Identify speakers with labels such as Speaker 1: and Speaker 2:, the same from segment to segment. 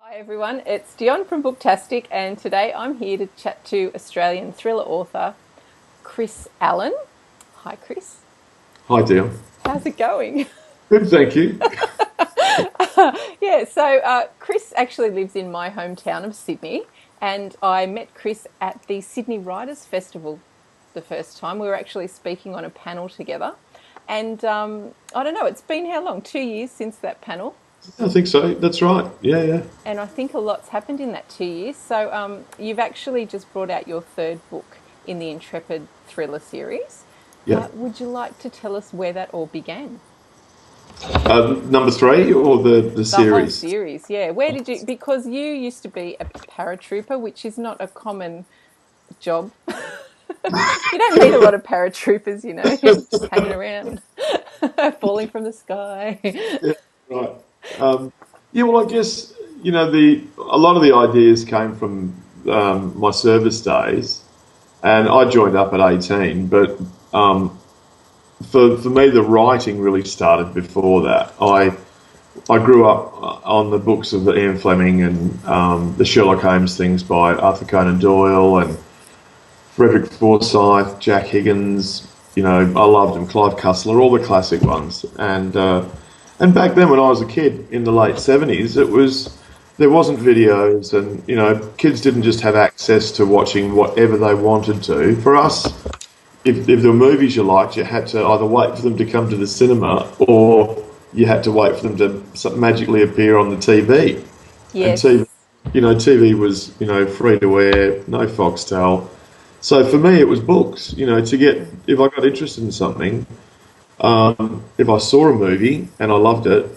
Speaker 1: Hi everyone, it's Dion from Booktastik, and today I'm here to chat to Australian thriller author Chris Allen. Hi Chris,
Speaker 2: Hi, Dion.
Speaker 1: how's it going?
Speaker 2: Good, thank you.
Speaker 1: Chris actually lives in my hometown of Sydney, and I met Chris at the Sydney Writers' Festival the first time. We were actually speaking on a panel together, and I don't know, it's been how long? 2 years since that panel.
Speaker 2: I think so. That's right. Yeah, yeah.
Speaker 1: And I think a lot's happened in that 2 years. So you've actually just brought out your third book in the Intrepid thriller series.
Speaker 2: Yeah.
Speaker 1: Would you like to tell us where that all began?
Speaker 2: Number three or the
Speaker 1: The whole
Speaker 2: series?
Speaker 1: series, yeah. Where did you? Because you used to be a paratrooper, which is not a common job. You don't meet a lot of paratroopers, just hanging around, falling from the sky.
Speaker 2: Yeah, right. Um, yeah, well, I guess the a lot of the ideas came from my service days, and I joined up at 18. But for me, the writing really started before that. I grew up on the books of Ian Fleming and the Sherlock Holmes things by Arthur Conan Doyle and Frederick Forsyth, Jack Higgins. I loved them. Clive Cussler, all the classic ones. And back then, when I was a kid in the late '70s, there wasn't videos, and kids didn't just have access to watching whatever they wanted to. For us, if there were movies you liked, you had to either wait for them to come to the cinema or you had to wait for them to magically appear on the TV. And
Speaker 1: Yes.
Speaker 2: TV was free to air, no Foxtel. So for me, it was books. To get if I got interested in something, if I saw a movie and I loved it,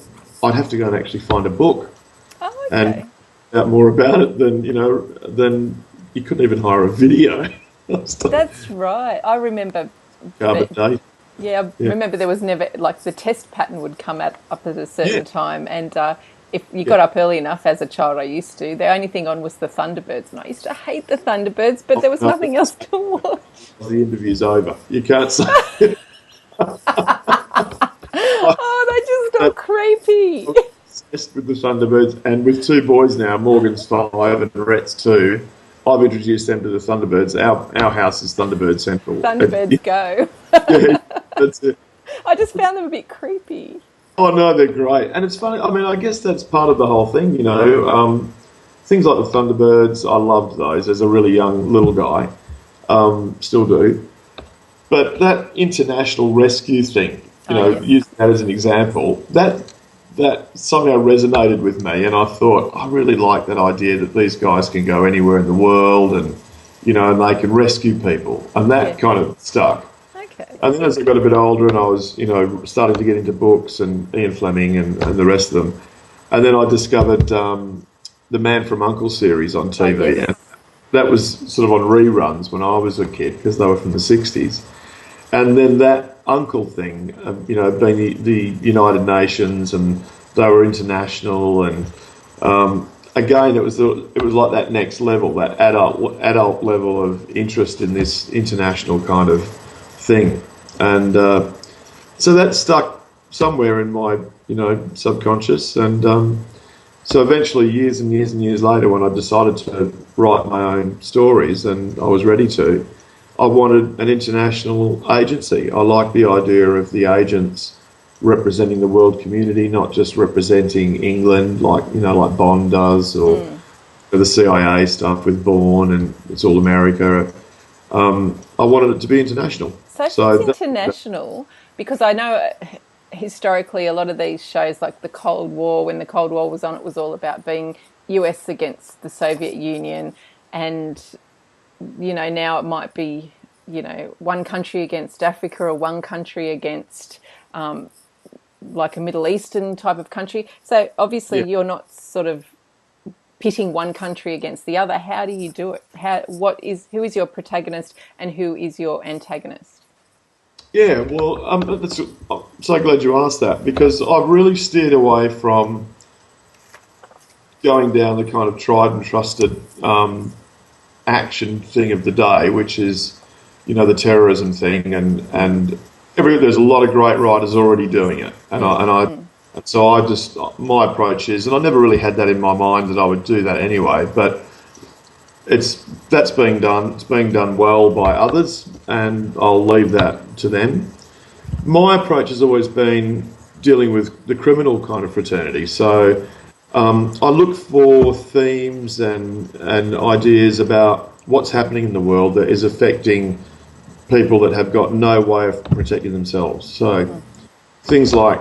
Speaker 2: I'd have to go and actually find a book
Speaker 1: Oh,
Speaker 2: and
Speaker 1: okay.
Speaker 2: find out more about it than you couldn't even hire a video.
Speaker 1: That's right. I remember.
Speaker 2: Carbon date.
Speaker 1: Yeah, I
Speaker 2: Yeah,
Speaker 1: remember there was never like the test pattern would come at up at a
Speaker 2: yeah,
Speaker 1: certain time, and if you
Speaker 2: yeah.
Speaker 1: got up early enough as a child, I used to. The only thing on was the Thunderbirds, and I used to hate the Thunderbirds, but there was
Speaker 2: No,
Speaker 1: nothing else to watch.
Speaker 2: the interview's over. You can't say.
Speaker 1: Oh, they just
Speaker 2: I'm
Speaker 1: got creepy.
Speaker 2: obsessed with the Thunderbirds, and with two boys now, Morgan's 5 and Rhett's 2. I've introduced them to the Thunderbirds. Our house is Thunderbird Central.
Speaker 1: Thunderbirds go.
Speaker 2: Yeah, that's it.
Speaker 1: I just found them a bit creepy.
Speaker 2: Oh no, they're great, and it's funny. I mean, I guess that's part of the whole thing, things like the Thunderbirds. I loved those as a really young little guy, still do. But that international rescue thing,
Speaker 1: Oh yes,
Speaker 2: using that as an example, that somehow resonated with me, and I thought I really like that idea that these guys can go anywhere in the world, and and they can rescue people, and
Speaker 1: yeah.
Speaker 2: that kind of stuck.
Speaker 1: Okay.
Speaker 2: And then as I got a bit older and I was, starting to get into books and Ian Fleming and the rest of them, and then I discovered the Man from U.N.C.L.E. series on
Speaker 1: Oh
Speaker 2: TV, and
Speaker 1: yes.
Speaker 2: that was sort of on reruns when I was a kid because they were from the '60s. And then that uncle thing, being the United Nations, and they were international, and again, it was like that next level, that adult level of interest in this international kind of thing, and so that stuck somewhere in my subconscious, and so eventually, years and years and years later, when I decided to write my own stories, and I was ready to, I wanted an international agency. I like the idea of the agents representing the world community, not just representing England, like Bond does, or
Speaker 1: Mm.
Speaker 2: the CIA stuff with Bourne and It's All America. I wanted it to be international.
Speaker 1: So if
Speaker 2: So
Speaker 1: it's
Speaker 2: that,
Speaker 1: international, because I know historically a lot of these shows, like the Cold War, when the Cold War was on, it was all about being US against the Soviet Union, and now it might be one country against Africa or one country against like a Middle Eastern type of country. So obviously
Speaker 2: yeah,
Speaker 1: you're not sort of pitting one country against the other. How do you do it? Who is your protagonist and who is your antagonist?
Speaker 2: yeah. Well, I'm so glad you asked that because I've really steered away from going down the kind of tried and trusted action thing of the day, which is, the terrorism thing, and there's a lot of great writers already doing it, and I
Speaker 1: Mm.
Speaker 2: And so my approach is, and I never really had that in my mind that I would do that anyway, but that's being done. It's being done well by others, and I'll leave that to them. My approach has always been dealing with the criminal kind of fraternity. So I look for themes and ideas about what's happening in the world that is affecting people that have got no way of protecting themselves. So things like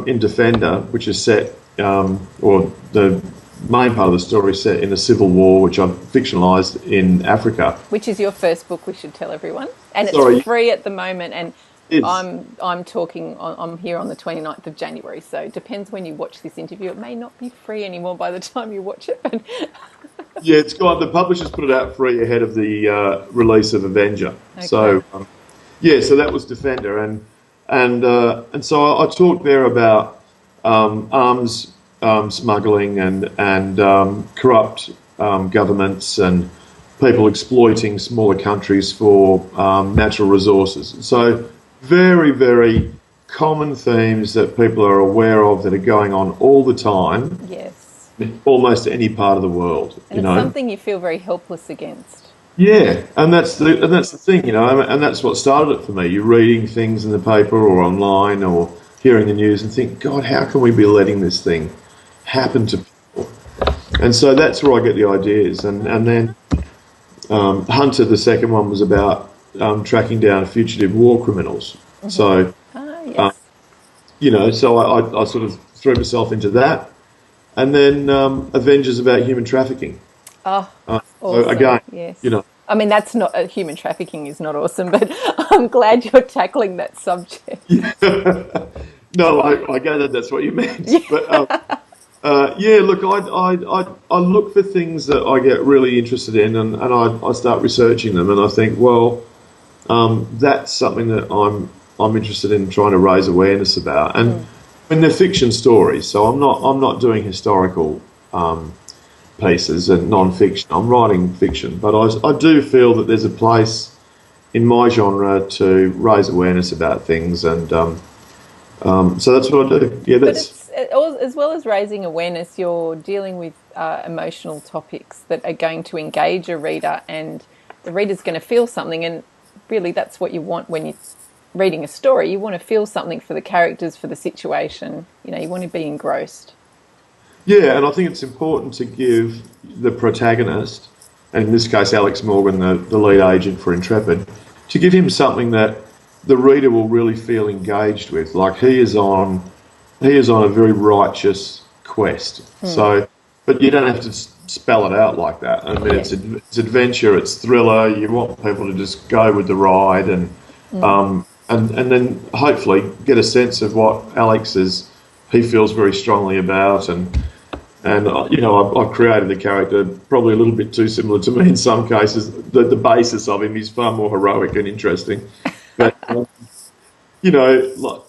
Speaker 2: in Defender, which is set, or the main part of the story set in a civil war, which I've fictionalised in Africa.
Speaker 1: Which is your first book, we should tell everyone. And
Speaker 2: Sorry.
Speaker 1: it's free at the moment, and
Speaker 2: It's,
Speaker 1: I'm here on the 29th of January, so it depends when you watch this interview. It may not be free anymore by the time you watch it, but
Speaker 2: yeah, it's got, the publishers put it out free ahead of the release of Avenger.
Speaker 1: Okay.
Speaker 2: So so that was Defender, and so I talked there about arms smuggling and corrupt governments and people exploiting smaller countries for natural resources. So very, very common themes that people are aware of that are going on all the time.
Speaker 1: yes.
Speaker 2: Almost any part of the world,
Speaker 1: And it's something you feel very helpless against.
Speaker 2: Yeah, and that's the thing, and that's what started it for me. You're reading things in the paper or online or hearing the news and think, God, how can we be letting this thing happen to people? And so that's where I get the ideas. And then Hunter, the second one, was about tracking down fugitive war criminals. Mm-hmm. So,
Speaker 1: Yes.
Speaker 2: So I sort of threw myself into that. And then Avengers about human trafficking.
Speaker 1: Oh, awesome.
Speaker 2: So again,
Speaker 1: yes.
Speaker 2: I
Speaker 1: mean, that's not human trafficking is not awesome, but I'm glad you're tackling that subject.
Speaker 2: No, I gathered that's what you meant. But look, I look for things that I get really interested in, and I start researching them, and I think, well, that's something that I'm interested in trying to raise awareness about. And I mean, they're fiction stories, so I'm not doing historical pieces and non-fiction. I'm writing fiction, but I do feel that there's a place in my genre to raise awareness about things, and so that's what I do. Yeah, that's.
Speaker 1: But as well as raising awareness, you're dealing with emotional topics that are going to engage a reader, and the reader's going to feel something. And really, that's what you want when you're reading a story. You want to feel something for the characters, for the situation. You want to be engrossed.
Speaker 2: Yeah, and I think it's important to give the protagonist, and in this case Alex Morgan, the lead agent for Intrepid, to give him something that the reader will really feel engaged with. Like he is on a very righteous quest. So, but you don't have to spell it out like that. I mean, it's adventure, it's thriller. You want people to just go with the ride, and then hopefully get a sense of what Alex he feels very strongly about, and I've created a character probably a little bit too similar to me in some cases. The basis of him is far more heroic and interesting, but like,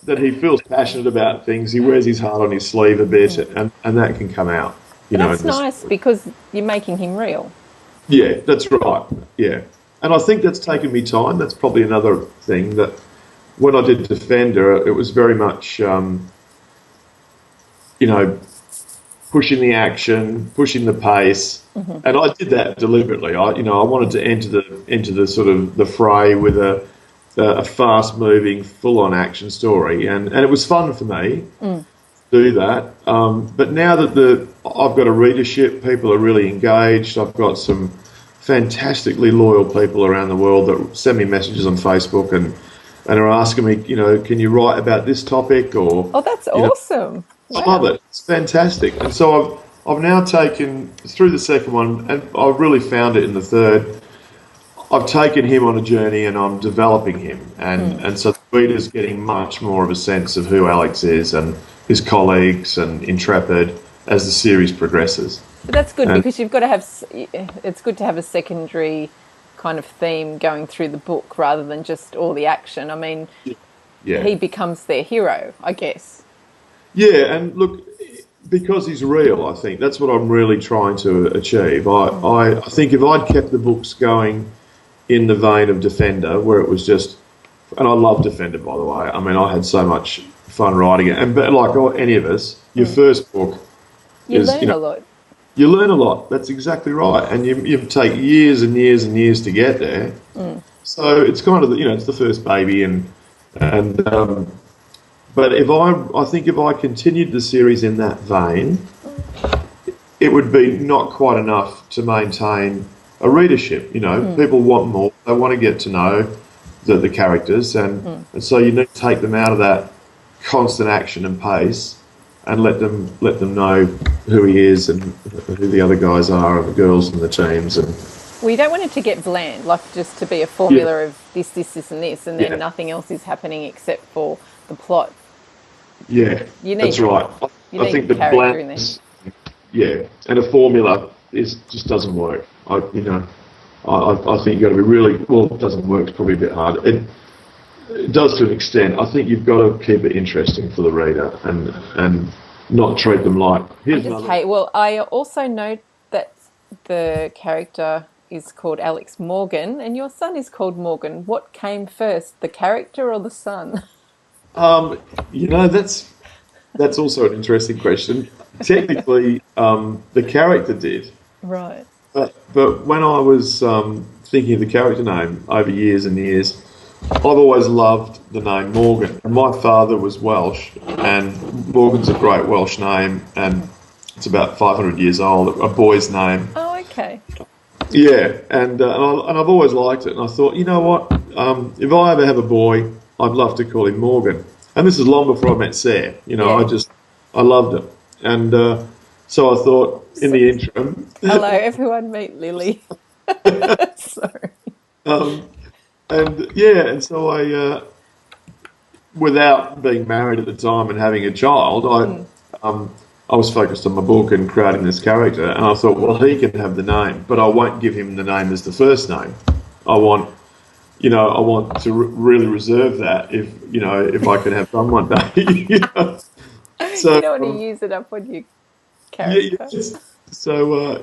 Speaker 2: that he feels passionate about things. He wears his heart on his sleeve a bit, and that can come out.
Speaker 1: That's nice because you're making him real.
Speaker 2: Yeah, that's right. Yeah, and I think that's taken me time. That's probably another thing that when I did Defender, it was very much pushing the action, pushing the pace, and I did that deliberately. I wanted to enter the sort of the fray with a fast-moving, full-on action story, and it was fun for me to do that. But now that I've got a readership, people are really engaged. I've got some fantastically loyal people around the world that send me messages on Facebook and are asking me, can you write about this topic or?
Speaker 1: Oh, that's awesome.
Speaker 2: Wow. I love it. It's fantastic. And so I've now taken, through the second one, and I've really found it in the third, I've taken him on a journey and I'm developing him. And so the reader's getting much more of a sense of who Alex is and his colleagues and Intrepid as the series progresses.
Speaker 1: But that's good because you've got to have, it's good to have a secondary kind of theme going through the book rather than just all the action. I mean, he becomes their hero, I guess.
Speaker 2: Yeah, and look, because he's real, I think that's what I'm really trying to achieve. I think if I'd kept the books going in the vein of Defender, where it was just, and I love Defender, by the way. I mean, I had so much fun writing it. And but like any of us, your first book
Speaker 1: You
Speaker 2: is,
Speaker 1: learn a lot.
Speaker 2: you learn a lot. That's exactly right, and you take years and years and years to get there. So it's kind of it's the first baby, and but I think if I continued the series in that vein, it would be not quite enough to maintain a readership. People want more. They want to get to know the characters, and so you need to take them out of that constant action and pace, and let them know who he is and who the other guys are, and the girls and the teams. And
Speaker 1: We don't want it to get bland, like just to be a formula of this, and this, and then nothing else is happening except for the plot.
Speaker 2: Yeah,
Speaker 1: You need,
Speaker 2: that's right. I think the
Speaker 1: character in there.
Speaker 2: Yeah, and a formula just doesn't work. I think you've got to be really well. It doesn't work. It's probably a bit hard. It does to an extent. I think you've got to keep it interesting for the reader and not treat them like here's another.
Speaker 1: Okay. Well, I also know that the character is called Alex Morgan, and your son is called Morgan. What came first, the character or the son?
Speaker 2: That's also an interesting question. Technically, the character did.
Speaker 1: Right.
Speaker 2: But when I was thinking of the character name over years and years, I've always loved the name Morgan. And my father was Welsh, and Morgan's a great Welsh name, and it's about 500 years old, a boy's name.
Speaker 1: Oh, okay.
Speaker 2: Yeah, and I've always liked it. And I thought, you know what, if I ever have a boy, I'd love to call him Morgan. And this is long before I met Sarah. I loved it. And so I thought, in the interim...
Speaker 1: Hello, everyone, meet Lily. Sorry.
Speaker 2: And so I, without being married at the time and having a child, I was focused on my book and creating this character. And I thought, well, he can have the name, but I won't give him the name as the first name. I want to really reserve that if I can have fun one day. So
Speaker 1: you don't want to use it up on your character.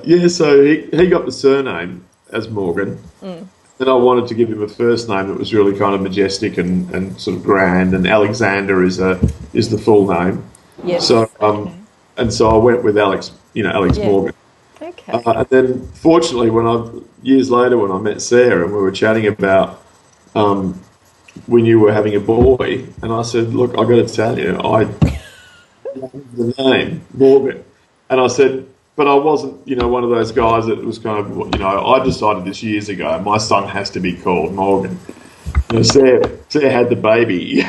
Speaker 2: Yeah, so he got the surname as Morgan. Then I wanted to give him a first name that was really kind of majestic and sort of grand. And Alexander is the full name.
Speaker 1: Yes.
Speaker 2: So and so I went with Alex Morgan.
Speaker 1: Okay.
Speaker 2: And then fortunately, years later when I met Sarah and we were chatting about when you were having a boy, and I said, look, I got to tell you, I love the name Morgan, and I said, but I wasn't, one of those guys that was kind of, I decided this years ago, my son has to be called Morgan. Sarah had the baby,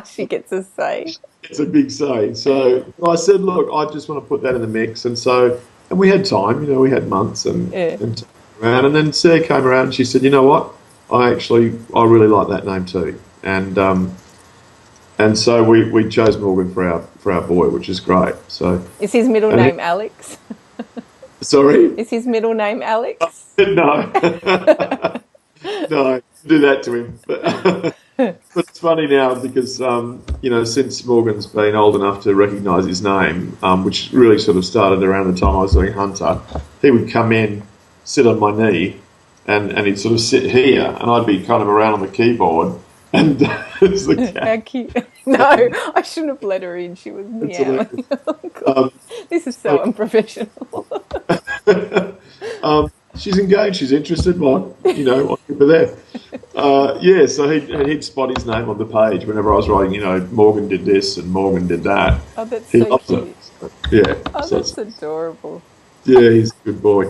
Speaker 1: she gets a say.
Speaker 2: It's a big say. So I said, look, I just want to put that in the mix, and we had time, we had months and around, and then Sarah came around and she said, you know what, I really like that name too, and so we chose Morgan for our boy, which is great. So
Speaker 1: is his middle name Alex?
Speaker 2: Sorry?
Speaker 1: Is his middle name Alex?
Speaker 2: No. No, do that to him. But it's funny now because, since Morgan's been old enough to recognise his name, which really sort of started around the time I was doing Hunter, he would come in, sit on my knee, and he'd sort of sit here, and I'd be kind of around on the keyboard. And it's the cat.
Speaker 1: How cute. No, I shouldn't have let her in. She was meowing. This is so unprofessional.
Speaker 2: She's engaged. She's interested. Well, I'll keep her there. So he'd spot his name on the page whenever I was writing. Morgan did this and Morgan did that.
Speaker 1: Oh, that's so cute.
Speaker 2: It. Yeah.
Speaker 1: Oh, that's adorable.
Speaker 2: Yeah, he's a good boy.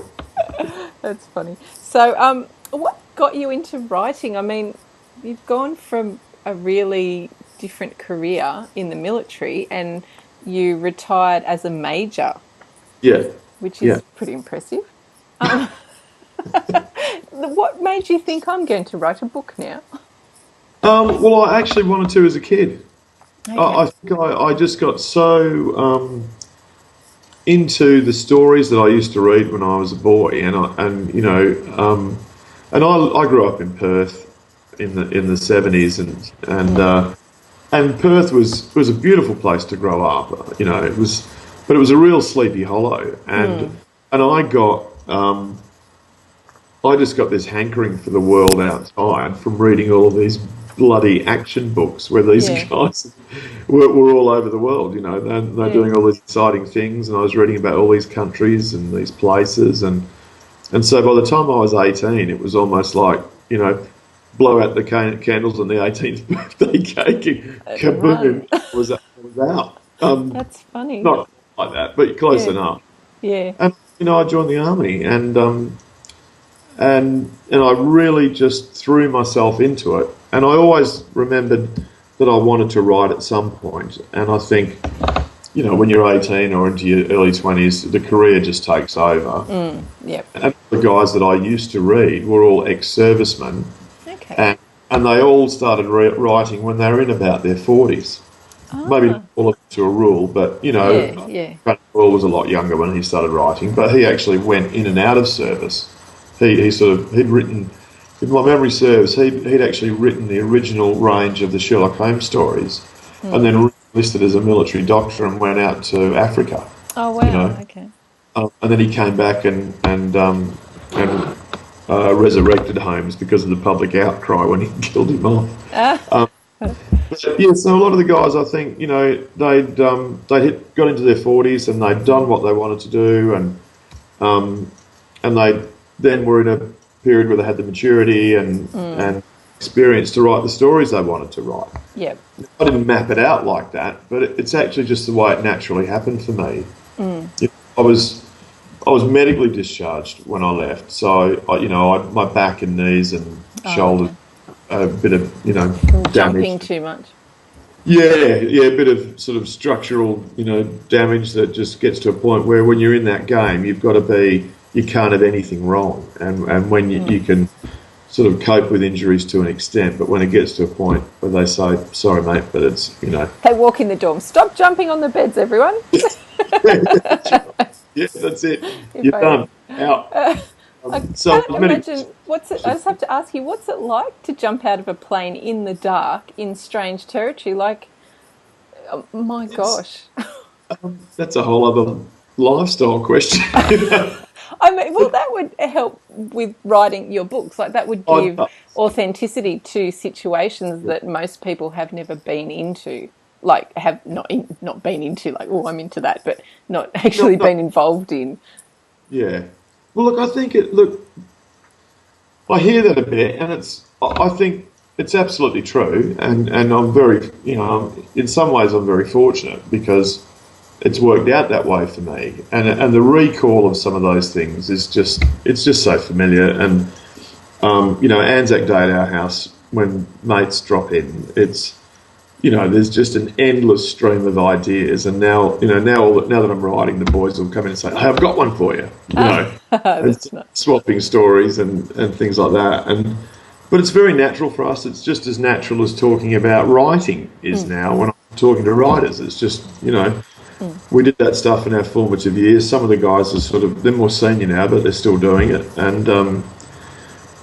Speaker 1: That's funny. So, what got you into writing? I mean, you've gone from a really different career in the military, and you retired as a major.
Speaker 2: Yeah.
Speaker 1: Which is pretty impressive. What made you think I'm going to write a book now?
Speaker 2: Well, I actually wanted to as a kid.
Speaker 1: Okay.
Speaker 2: I think I just got so into the stories that I used to read when I was a boy, and I grew up in Perth in the 70s, and Perth was a beautiful place to grow up. It was a real Sleepy Hollow, and I just got this hankering for the world outside from reading all of these bloody action books where these
Speaker 1: Yeah.
Speaker 2: guys were all over the world, you know. They're doing all these exciting things, and I was reading about all these countries and these places, and so by the time I was 18, it was almost like, you know, blow out the candles on the 18th birthday cake, and kaboom,
Speaker 1: Run.
Speaker 2: I was out.
Speaker 1: That's funny.
Speaker 2: Not like that, but close
Speaker 1: Yeah.
Speaker 2: enough.
Speaker 1: Yeah.
Speaker 2: And you know, I joined the army, and I really just threw myself into it. And I always remembered that I wanted to write at some point. And I think, you know, when you're 18 or into your early 20s, the career just takes over.
Speaker 1: Yep.
Speaker 2: And the guys that I used to read were all ex-servicemen,
Speaker 1: Okay.
Speaker 2: and they all started writing when they were in about their 40s. Maybe not all of it to a rule, but you know,
Speaker 1: Yeah.
Speaker 2: Will was a lot younger when he started writing, but he actually went in and out of service. He'd written, if my memory serves, he'd actually written the original range of the Sherlock Holmes stories, and then enlisted as a military doctor and went out to Africa.
Speaker 1: Oh wow.
Speaker 2: You know,
Speaker 1: Okay.
Speaker 2: and then he came back and resurrected Holmes because of the public outcry when he killed him off. Yeah, so a lot of the guys, I think, you know, got into their 40s and they'd done what they wanted to do, and they then were in a period where they had the maturity and experience to write the stories they wanted to write.
Speaker 1: Yep.
Speaker 2: I didn't map it out like that, but it's actually just the way it naturally happened for me. You know, I was medically discharged when I left, so my back and knees and shoulders. A bit of, you know, damage.
Speaker 1: Jumping too much.
Speaker 2: Yeah, a bit of sort of structural, you know, damage that just gets to a point where when you're in that game, you can't have anything wrong. And when you can sort of cope with injuries to an extent, but when it gets to a point where they say, sorry, mate, but it's, you know.
Speaker 1: They walk in the dorm. Stop jumping on the beds, everyone.
Speaker 2: Yeah, that's it. You're done. Out.
Speaker 1: I can't imagine I just have to ask you, what's it like to jump out of a plane in the dark in strange territory? Like, oh my gosh.
Speaker 2: That's a whole other lifestyle question.
Speaker 1: I mean, well, that would help with writing your books. Like, that would give authenticity to situations that most people have never been into. Like, have not been into, like, oh, I'm into that, but not actually been involved in.
Speaker 2: Yeah. Well, look, I hear that a bit, and I think it's absolutely true, and I'm very, you know, in some ways I'm very fortunate because it's worked out that way for me, and the recall of some of those things is just so familiar, and you know, Anzac Day at our house when mates drop in, it's, you know, there's just an endless stream of ideas, and now that I'm writing, the boys will come in and say, "Hey, I've got one for you," you know, and swapping stories and things like that. But it's very natural for us. It's just as natural as talking about writing is now. When I'm talking to writers, it's just, you know, we did that stuff in our formative years. Some of the guys are they're more senior now, but they're still doing it. And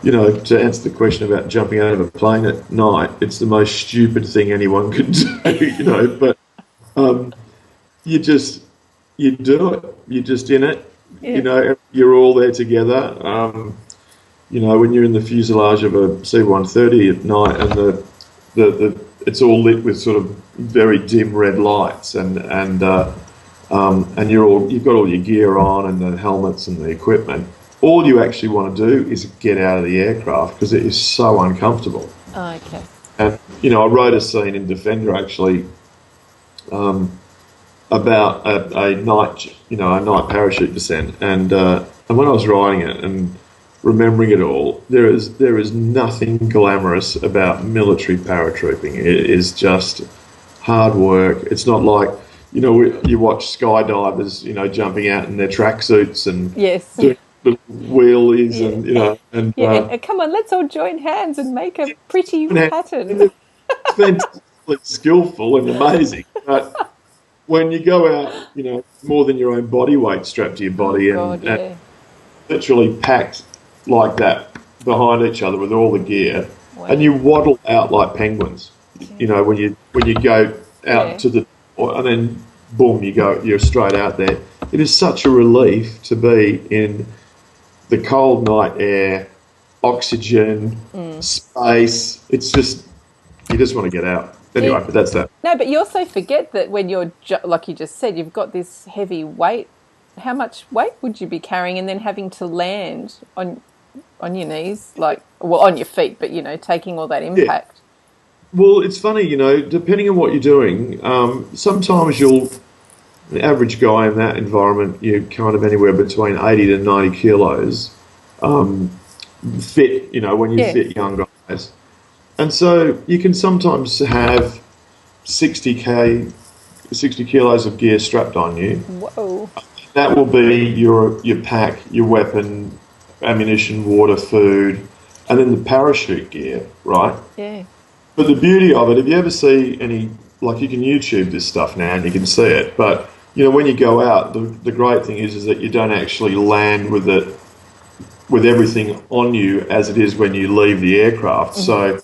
Speaker 2: you know, to answer the question about jumping out of a plane at night, it's the most stupid thing anyone could do, you know, but you do it. You're just in it. Yeah. You know, you're all there together. You know, when you're in the fuselage of a C-130 at night and the it's all lit with sort of very dim red lights and you've got all your gear on and the helmets and the equipment. All you actually want to do is get out of the aircraft because it is so uncomfortable.
Speaker 1: Oh, okay.
Speaker 2: And, you know, I wrote a scene in Defender actually about a night parachute descent. And when I was writing it and remembering it all, there is nothing glamorous about military paratrooping. It is just hard work. It's not like, you know, you watch skydivers, you know, jumping out in their tracksuits and doing little wheelies and, you know. And,
Speaker 1: come on, let's all join hands and make a pretty pattern.
Speaker 2: It's fantastically skillful and amazing. But when you go out, you know, more than your own body weight strapped to your body and literally packed like that behind each other with all the gear, and you waddle out like penguins. You know, when you go out to the and then boom, you're straight out there. It is such a relief to be in the cold night air, oxygen, space. It's just You just want to get out. Anyway, but that's that.
Speaker 1: No, but you also forget that when you're, like you just said, you've got this heavy weight. How much weight would you be carrying, and then having to land on your knees, like, well, on your feet, but, taking all that
Speaker 2: Yeah.
Speaker 1: impact.
Speaker 2: Well, it's funny, depending on what you're doing, sometimes the average guy in that environment, you're kind of anywhere between 80 to 90 kilos, fit, when you
Speaker 1: Yeah.
Speaker 2: fit young guys. And so you can sometimes have 60 kilos of gear strapped on you.
Speaker 1: Whoa.
Speaker 2: That will be your pack, your weapon, ammunition, water, food, and then the parachute gear, right?
Speaker 1: Yeah.
Speaker 2: But the beauty of it, if you ever see any, like you can YouTube this stuff now and you can see it, but when you go out, the great thing is that you don't actually land with it, with everything on you as it is when you leave the aircraft. So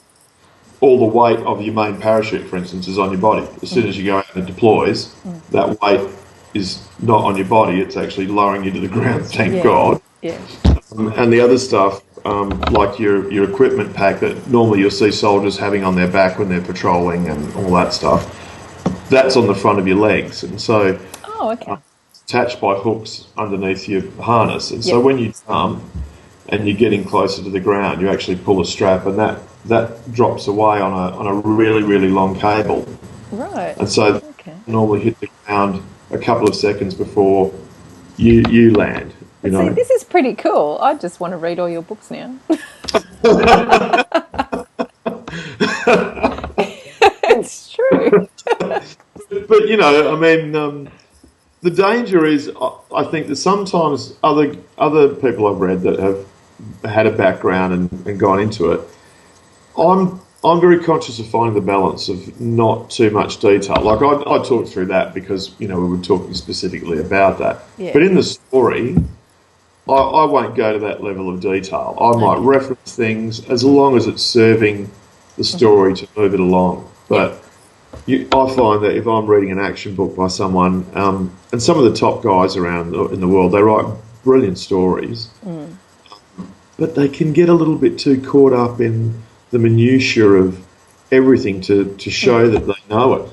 Speaker 2: all the weight of your main parachute, for instance, is on your body. As soon as you go out and it deploys, that weight is not on your body, it's actually lowering you to the ground, thank God.
Speaker 1: Yeah.
Speaker 2: And the other stuff, like your equipment pack that normally you'll see soldiers having on their back when they're patrolling and all that stuff, that's on the front of your legs. And so
Speaker 1: Oh, okay.
Speaker 2: it's attached by hooks underneath your harness. And so when you jump and you're getting closer to the ground, you actually pull a strap and that drops away on a really, really long cable.
Speaker 1: Right.
Speaker 2: And so normally hit the ground a couple of seconds before you land.
Speaker 1: See, this is pretty cool. I just want to read all your books now. It's true.
Speaker 2: But the danger is, I think that sometimes other people I've read that have had a background and gone into it, I'm very conscious of finding the balance of not too much detail. Like I talked through that because we were talking specifically about that.
Speaker 1: Yeah.
Speaker 2: But in the story, I won't go to that level of detail. I might reference things as long as it's serving the story to move it along. But I find that if I'm reading an action book by someone, and some of the top guys around in the world, they write brilliant stories, but they can get a little bit too caught up in the minutiae of everything to show that they know it.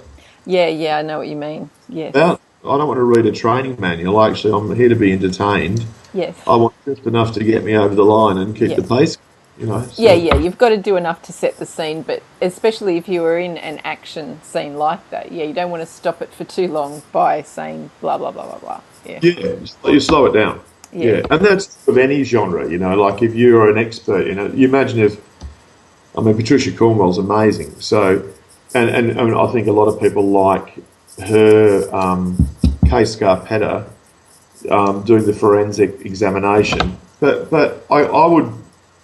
Speaker 1: Yeah, I know what you mean. Yes.
Speaker 2: Now, I don't want to read a training manual. Actually, I'm here to be entertained.
Speaker 1: Yes.
Speaker 2: I want just enough to get me over the line and keep the pace, So.
Speaker 1: Yeah, you've got to do enough to set the scene, but especially if you were in an action scene like that, you don't want to stop it for too long by saying blah, blah, blah, blah, blah. Yeah,
Speaker 2: you slow it down. Yeah, and that's of any genre, like if you're an expert, you imagine Patricia Cornwell's amazing. So, and I think a lot of people like her, Kay Scarpetta, doing the forensic examination. But I would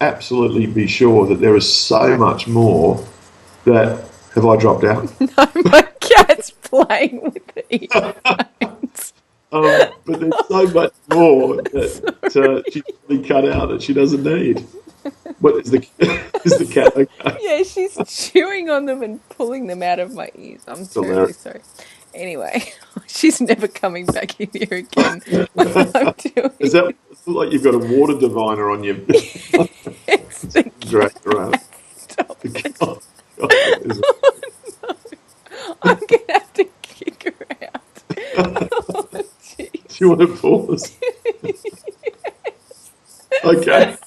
Speaker 2: absolutely be sure that there is so much more that... Have I dropped out?
Speaker 1: No, my cat's playing with the earphones.
Speaker 2: But there's so much more that she's really cut out that she doesn't need. What is the cat okay?
Speaker 1: Yeah, she's chewing on them and pulling them out of my ears. I'm terribly sorry. Anyway, she's never coming back in here again. I'm doing.
Speaker 2: Is that like you've got a water diviner on your
Speaker 1: It's the
Speaker 2: dragged around?
Speaker 1: Stop it.
Speaker 2: God,
Speaker 1: Oh, no. I'm going to have to kick her out. Oh,
Speaker 2: do you want to pause? Okay.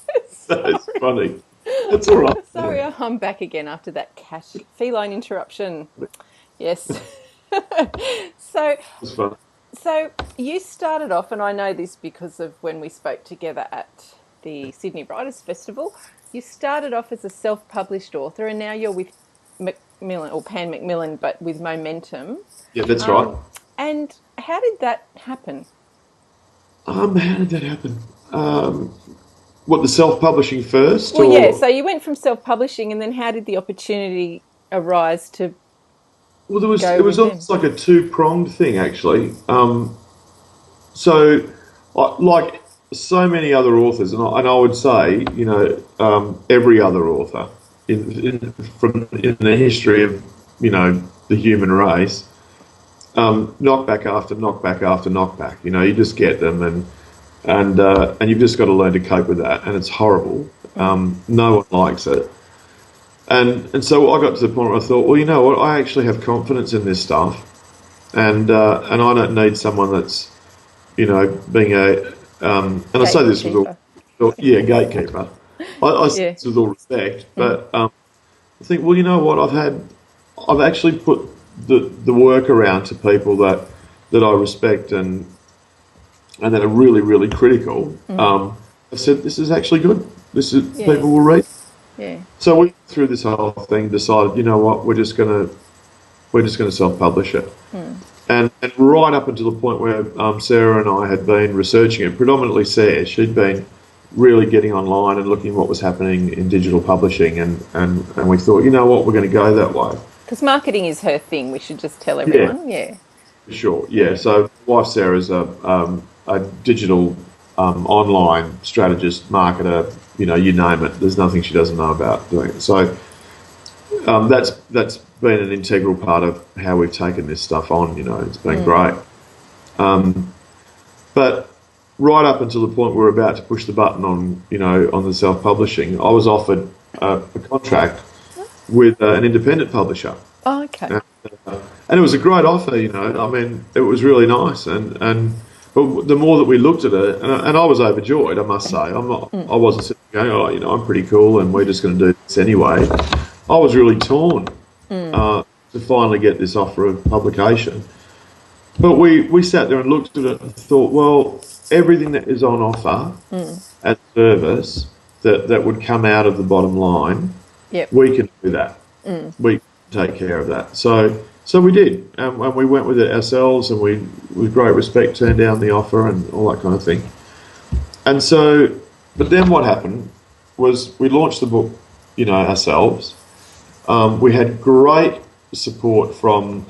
Speaker 2: That's funny. That's all right.
Speaker 1: Sorry, I'm back again after that feline interruption. Yes. So
Speaker 2: It's funny.
Speaker 1: So you started off, and I know this because of when we spoke together at the Sydney Writers' Festival, you started off as a self-published author, and now you're with Macmillan, or Pan Macmillan, but with Momentum.
Speaker 2: Yeah, that's right.
Speaker 1: And how did that happen?
Speaker 2: How did that happen? What, the self-publishing first?
Speaker 1: Well, yeah, so you went from self-publishing, and then how did the opportunity arise to...
Speaker 2: Well, it was almost like a two-pronged thing, actually. So, like so many other authors, and I would say, every other author in the history of, the human race, knockback after knockback after knockback. You just get them, and you've just got to learn to cope with that, and it's horrible. No one likes it. And so I got to the point where I thought, well, you know what, I actually have confidence in this stuff, and I don't need someone that's, being and I say this with
Speaker 1: Gatekeeper.
Speaker 2: yeah, gatekeeper. I say
Speaker 1: Yeah.
Speaker 2: this with all respect, but I think, well, you know what, I've actually put the work around to people that I respect and that are really, really critical. I said, this is actually good. This is
Speaker 1: Yeah.
Speaker 2: people will read.
Speaker 1: Yeah.
Speaker 2: So we went through this whole thing, decided, you know what, we're just gonna self-publish it. And right up until the point where Sarah and I had been researching it, predominantly Sarah, she'd been really getting online and looking at what was happening in digital publishing, and we thought, you know what, we're going to go that way.
Speaker 1: Because marketing is her thing. We should just tell
Speaker 2: Yeah,
Speaker 1: everyone. Yeah.
Speaker 2: for sure. Yeah. So my wife Sarah's a digital online strategist, marketer. You name it. There's nothing she doesn't know about doing it. So that's been an integral part of how we've taken this stuff on. It's been great. But right up until the point we were about to push the button on the self-publishing, I was offered a contract with an independent publisher.
Speaker 1: Oh, okay.
Speaker 2: And it was a great offer. I mean, it was really nice. But the more that we looked at it, and I was overjoyed, I must say. I wasn't sitting going, I'm pretty cool, and we're just going to do this anyway. I was really torn to finally get this offer of publication. But we sat there and looked at it and thought, well, everything that is on offer as service that would come out of the bottom line,
Speaker 1: Yep.
Speaker 2: we can do that. We can take care of that. So we did, and we went with it ourselves, and we, with great respect, turned down the offer and all that kind of thing. And so, but then what happened was we launched the book, ourselves. We had great support from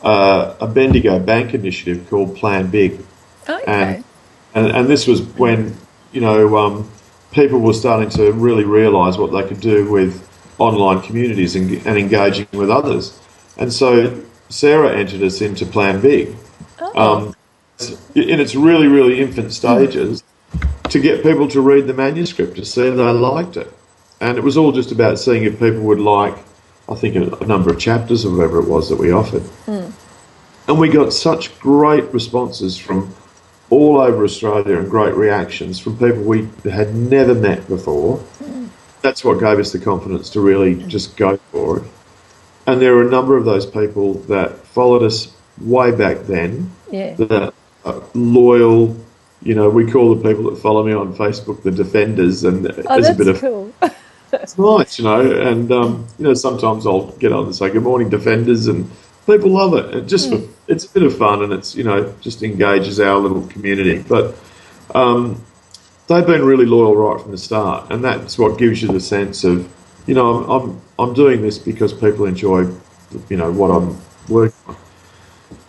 Speaker 2: a Bendigo bank initiative called Plan Big.
Speaker 1: Okay.
Speaker 2: And this was when, people were starting to really realise what they could do with online communities and engaging with others. And so Sarah entered us into Plan Big in its really, really infant stages to get people to read the manuscript to see if they liked it. And it was all just about seeing if people would like, I think, a number of chapters or whatever it was that we offered. And we got such great responses from all over Australia and great reactions from people we had never met before. That's what gave us the confidence to really just go for it. And there are a number of those people that followed us way back then, that are loyal. We call the people that follow me on Facebook the defenders, and there's a bit of
Speaker 1: cool.
Speaker 2: it's nice, and sometimes I'll get on and say good morning, defenders, and people love it. It's a bit of fun, and it's just engages our little community. But they've been really loyal right from the start, and that's what gives you the sense of I'm doing this because people enjoy what I'm working on.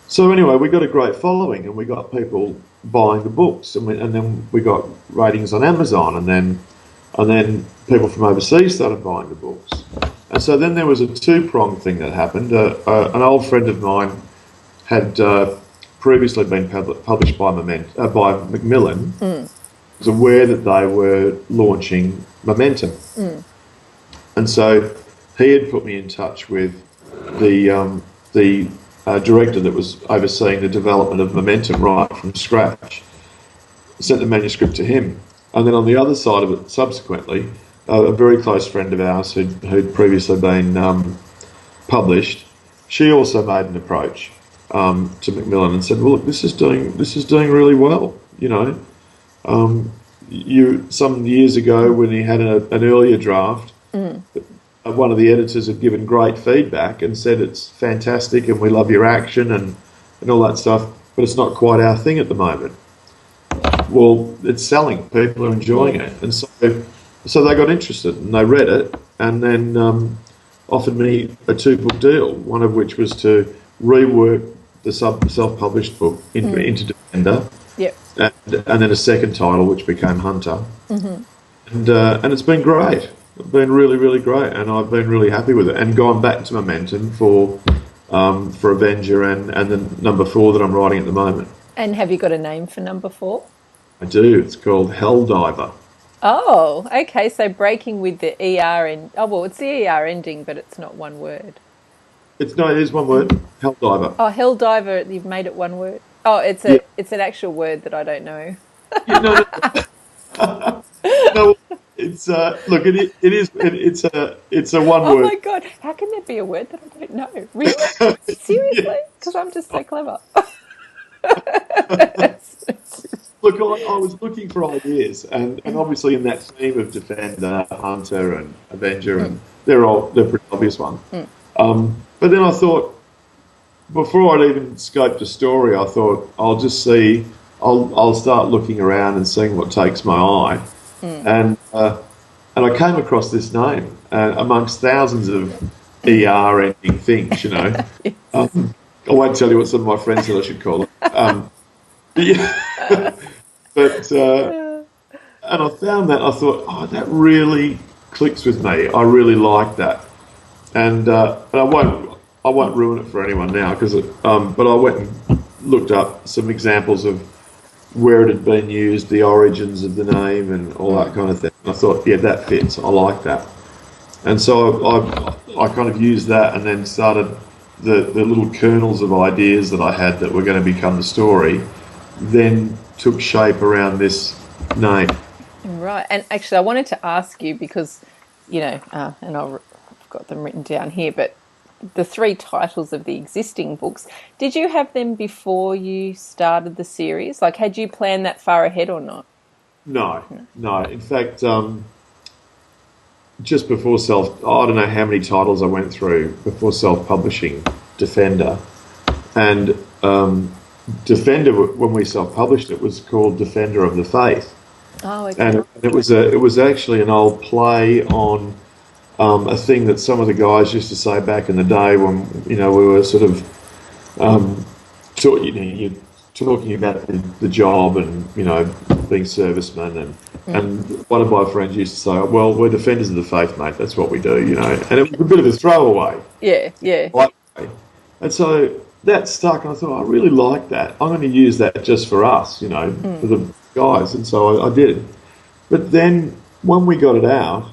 Speaker 2: So anyway, we got a great following, and we got people buying the books, and then we got ratings on Amazon, and then people from overseas started buying the books. And so then there was a two-pronged thing that happened. An old friend of mine had previously been published by Macmillan. Was aware that they were launching Momentum. And so he had put me in touch with the director that was overseeing the development of Momentum right from scratch. Sent the manuscript to him. And then on the other side of it, subsequently, a very close friend of ours who'd previously been published, she also made an approach to Macmillan and said, "Well, look, this is doing really well. Some years ago when he had an earlier draft, one of the editors had given great feedback and said it's fantastic and we love your action and all that stuff, but it's not quite our thing at the moment." Well, it's selling. People are enjoying it, and so they got interested and they read it, and then offered me a 2-book deal. One of which was to rework the self-published book into Defender, and then a second title which became Hunter, and it's been great. It's been really, really great, and I've been really happy with it. And gone back to Momentum for Avenger and the number 4 that I'm writing at the moment.
Speaker 1: And have you got a name for number 4?
Speaker 2: I do. It's called Helldiver.
Speaker 1: Oh, okay. So breaking with the ER and oh well, it's the ER ending, but it's not one word.
Speaker 2: It is one word. Hell diver.
Speaker 1: Oh, hell diver. You've made it one word. Oh,
Speaker 2: Yeah.
Speaker 1: it's an actual word that I don't know.
Speaker 2: Yeah, no, no. It's look. It's a one
Speaker 1: Oh
Speaker 2: word.
Speaker 1: my god, how can there be a word that I don't know? Really?
Speaker 2: Yeah.
Speaker 1: Seriously? Because I'm just so clever.
Speaker 2: Look, I was looking for ideas, and obviously in that theme of Defender, Hunter, and Avenger, and they're pretty obvious ones. But then I thought, before I'd even scoped a story, I thought I'll just see, I'll start looking around and seeing what takes my eye, and and I came across this name amongst thousands of ER ending things. I won't tell you what some of my friends said I should call it. Yeah, but and I found that I thought, oh, that really clicks with me. I really like that, and I won't ruin it for anyone now because but I went and looked up some examples of where it had been used, the origins of the name, and all that kind of thing. I thought, yeah, that fits. I like that, and so I kind of used that, and then started the little kernels of ideas that I had that were going to become the story. Then took shape around this name.
Speaker 1: Right. And actually, I wanted to ask you because, and I've got them written down here, but the three titles of the existing books, did you have them before you started the series? Like, had you planned that far ahead or not?
Speaker 2: No, no. In fact, just before I don't know how many titles I went through before self-publishing Defender, and Defender, when we self-published it, was called Defender of the Faith,
Speaker 1: Oh,
Speaker 2: and
Speaker 1: okay.
Speaker 2: it was actually an old play on a thing that some of the guys used to say back in the day when we were sort of you're talking about the job and being servicemen and one of my friends used to say, well, we're defenders of the faith, mate. That's what we do, and it was a bit of a throwaway.
Speaker 1: Yeah, yeah.
Speaker 2: Like, and so that stuck, and I thought, I really like that. I'm going to use that just for us, for the guys. And so I did. But then when we got it out,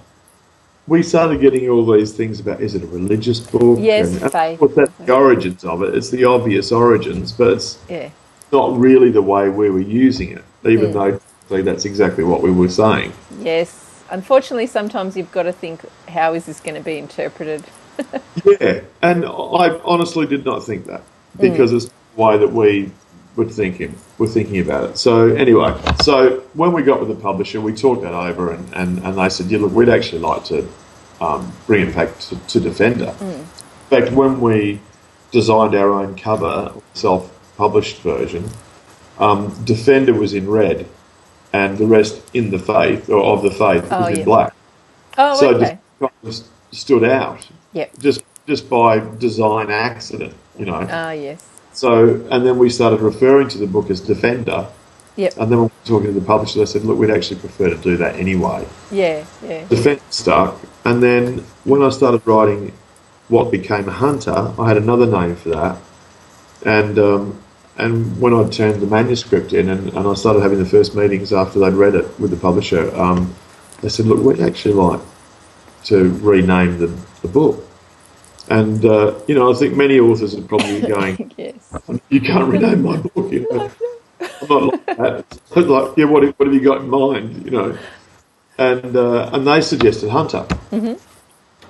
Speaker 2: we started getting all these things about, is it a religious book?
Speaker 1: Yes,
Speaker 2: And
Speaker 1: faith.
Speaker 2: what that's the origins of it. It's the obvious origins, but it's
Speaker 1: Yeah.
Speaker 2: not really the way we were using it, even though that's exactly what we were saying.
Speaker 1: Yes. Unfortunately, sometimes you've got to think, how is this going to be interpreted?
Speaker 2: Yeah, and I honestly did not think that because it's the way that we were thinking about it. So anyway, so when we got with the publisher, we talked that over, and they said, yeah, look, we'd actually like to bring it back to Defender. In fact, when we designed our own cover, self-published version, Defender was in red, and the rest in the faith or of the faith
Speaker 1: Oh,
Speaker 2: was in
Speaker 1: yeah.
Speaker 2: black.
Speaker 1: Oh,
Speaker 2: So
Speaker 1: okay.
Speaker 2: Defender stood out
Speaker 1: Yep.
Speaker 2: just by design accident.
Speaker 1: Ah, yes.
Speaker 2: So, and then we started referring to the book as Defender.
Speaker 1: Yep.
Speaker 2: And then when we were talking to the publisher, they said, look, we'd actually prefer to do that anyway.
Speaker 1: Yeah, yeah.
Speaker 2: Defender stuck. And then when I started writing what became Hunter, I had another name for that. And when I turned the manuscript in and I started having the first meetings after they'd read it with the publisher, they said, look, we'd actually like to rename the book. And, I think many authors are probably going,
Speaker 1: Yes.
Speaker 2: you can't rename my book, I'm not like that. It's like, yeah, what have you got in mind, And they suggested Hunter.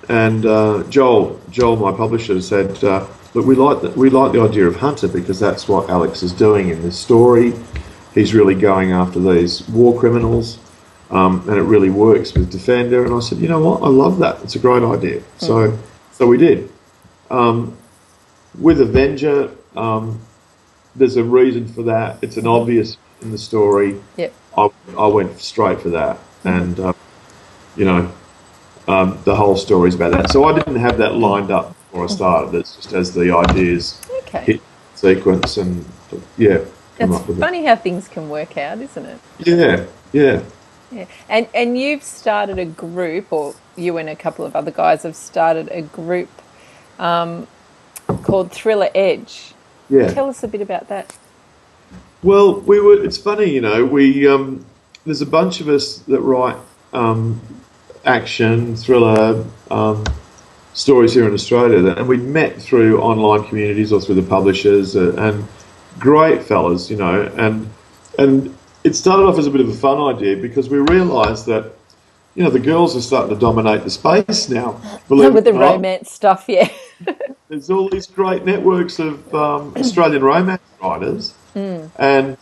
Speaker 2: And Joel, my publisher, said, look, we like the idea of Hunter because that's what Alex is doing in this story. He's really going after these war criminals. And it really works with Defender. And I said, you know what? I love that. It's a great idea. So we did. With Avenger, there's a reason for that. It's an obvious in the story.
Speaker 1: Yep.
Speaker 2: I went straight for that. And, the whole story's about that. So I didn't have that lined up before I started. It's just as the ideas
Speaker 1: Okay.
Speaker 2: hit sequence and, yeah, come
Speaker 1: It's
Speaker 2: up with it.
Speaker 1: funny how things can work out, isn't it?
Speaker 2: Yeah, yeah.
Speaker 1: Yeah. And you've started a group, or you and a couple of other guys have started a group called Thriller Edge.
Speaker 2: Yeah.
Speaker 1: Tell us a bit about that.
Speaker 2: Well, it's funny, we there's a bunch of us that write action, thriller stories here in Australia, and we'd met through online communities or through the publishers, and great fellas, and it started off as a bit of a fun idea because we realised that the girls are starting to dominate the space now.
Speaker 1: With the romance stuff, yeah.
Speaker 2: There's all these great networks of Australian romance writers, and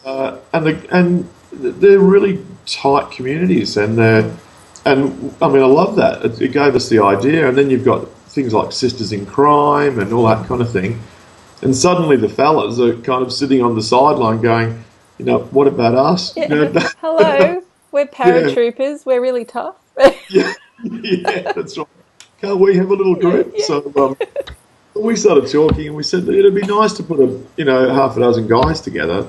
Speaker 2: they're really tight communities, and I mean, I love that. It gave us the idea, and then you've got things like Sisters in Crime and all that kind of thing, and suddenly the fellas are kind of sitting on the sideline going, what about us?
Speaker 1: Yeah. Hello, we're paratroopers. We're really tough.
Speaker 2: Yeah, that's right. Can't we have a little group? Yeah. So we started talking, and we said that it'd be nice to put half a dozen guys together,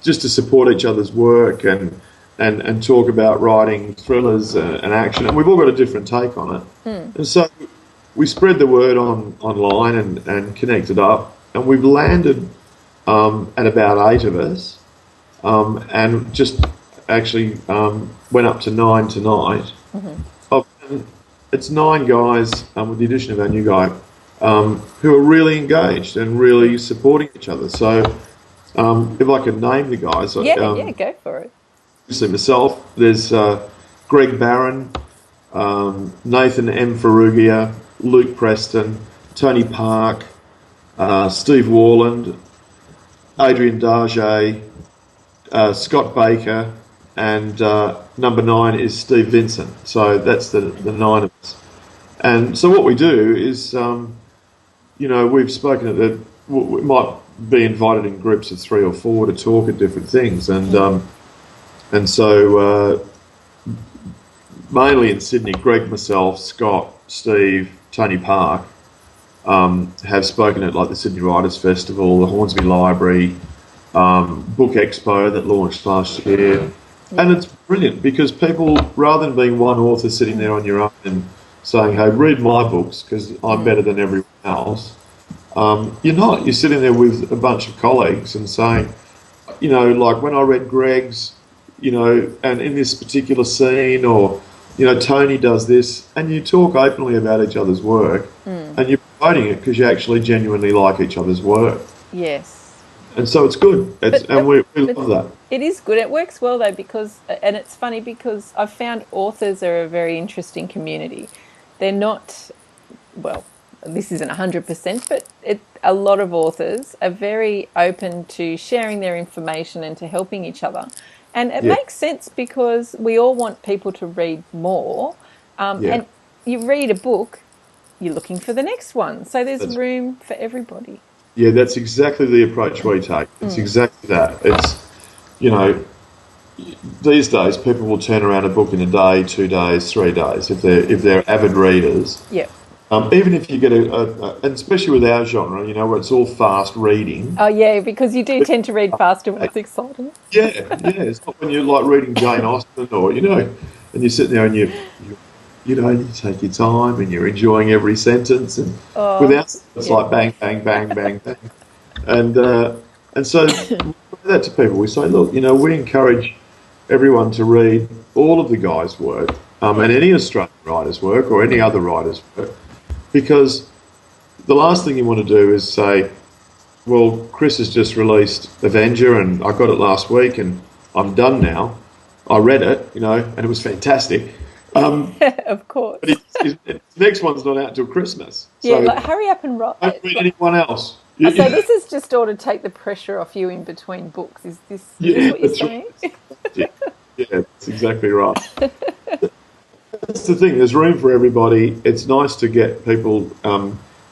Speaker 2: just to support each other's work and talk about writing thrillers and action. And we've all got a different take on it. And so we spread the word online and connected up, and we've landed at about 8 of us, and just actually went up to 9 tonight. It's 9 guys, with the addition of our new guy, who are really engaged and really supporting each other. So if I can name the guys.
Speaker 1: Yeah, go for it.
Speaker 2: Obviously myself, there's Greg Barron, Nathan M. Ferrugia, Luke Preston, Tony Park, Steve Warland, Adrian Darge, Scott Baker, and number 9 is Steve Vincent. So that's the 9 of us. And so what we do is, we've spoken at we might be invited in groups of 3 or 4 to talk at different things, and so mainly in Sydney, Greg, myself, Scott, Steve, Tony Park have spoken at like the Sydney Writers Festival, the Hornsby Library, Book Expo that launched last year. And it's brilliant because people, rather than being one author sitting there on your own and saying, hey, read my books because I'm better than everyone else, you're not. You're sitting there with a bunch of colleagues and saying, like when I read Greg's, and in this particular scene, or, Tony does this, and you talk openly about each other's work, and you're promoting it because you actually genuinely like each other's work.
Speaker 1: Yes.
Speaker 2: And so it's good, and we love that.
Speaker 1: It is good. It works well, though, and it's funny because I've found authors are a very interesting community. They're not, well, this isn't 100%, but a lot of authors are very open to sharing their information and to helping each other. And it makes sense because we all want people to read more. And you read a book, you're looking for the next one. So there's room for everybody.
Speaker 2: Yeah, that's exactly the approach we take. It's exactly that. It's, these days people will turn around a book in a day, 2 days, 3 days if they're avid readers.
Speaker 1: Yeah.
Speaker 2: Even if you get and especially with our genre, where it's all fast reading.
Speaker 1: Oh yeah, because you do tend to read faster when it's exciting.
Speaker 2: Yeah. It's not when you're like reading Jane Austen or and you're sitting there and you take your time and you're enjoying every sentence, and without it's like bang, bang, bang, bang, bang, and so we say that to people. We say, look, we encourage everyone to read all of the guys' work, and any Australian writer's work or any other writer's work, because the last thing you want to do is say, well, Chris has just released Avenger and I got it last week and I'm done now. I read it, and it was fantastic.
Speaker 1: Of course.
Speaker 2: But the next one's not out till Christmas.
Speaker 1: Yeah, so hurry up and write.
Speaker 2: Don't read anyone else.
Speaker 1: So this is just all to take the pressure off you in between books. Is this what you're saying?
Speaker 2: Right. Yeah, that's exactly right. That's the thing. There's room for everybody. It's nice to get people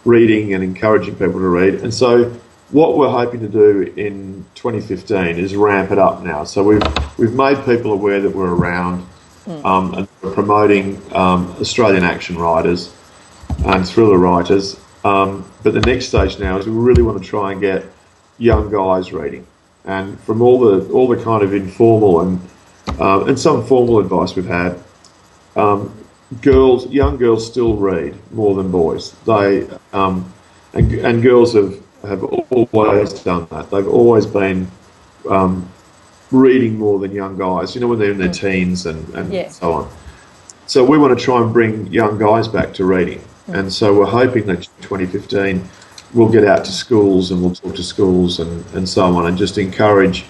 Speaker 2: reading and encouraging people to read. And so what we're hoping to do in 2015 is ramp it up now. So we've made people aware that we're around. And we're promoting Australian action writers and thriller writers. But the next stage now is we really want to try and get young guys reading. And from all the kind of informal and some formal advice we've had, young girls still read more than boys. They and girls have always done that. They've always been reading more than young guys, when they're in their teens and
Speaker 1: Yeah.
Speaker 2: so on. So we want to try and bring young guys back to reading. And so we're hoping that 2015 we'll get out to schools and we'll talk to schools and so on, and just encourage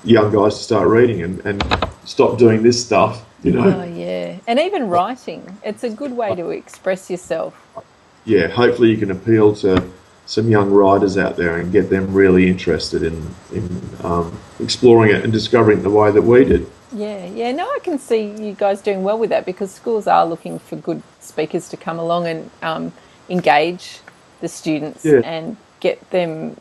Speaker 2: young guys to start reading and stop doing this stuff,
Speaker 1: Oh, yeah. And even writing. It's a good way to express yourself.
Speaker 2: Yeah, hopefully you can appeal to some young writers out there and get them really interested in exploring it and discovering it the way that we did.
Speaker 1: Yeah. No, I can see you guys doing well with that, because schools are looking for good speakers to come along and engage the students and get them,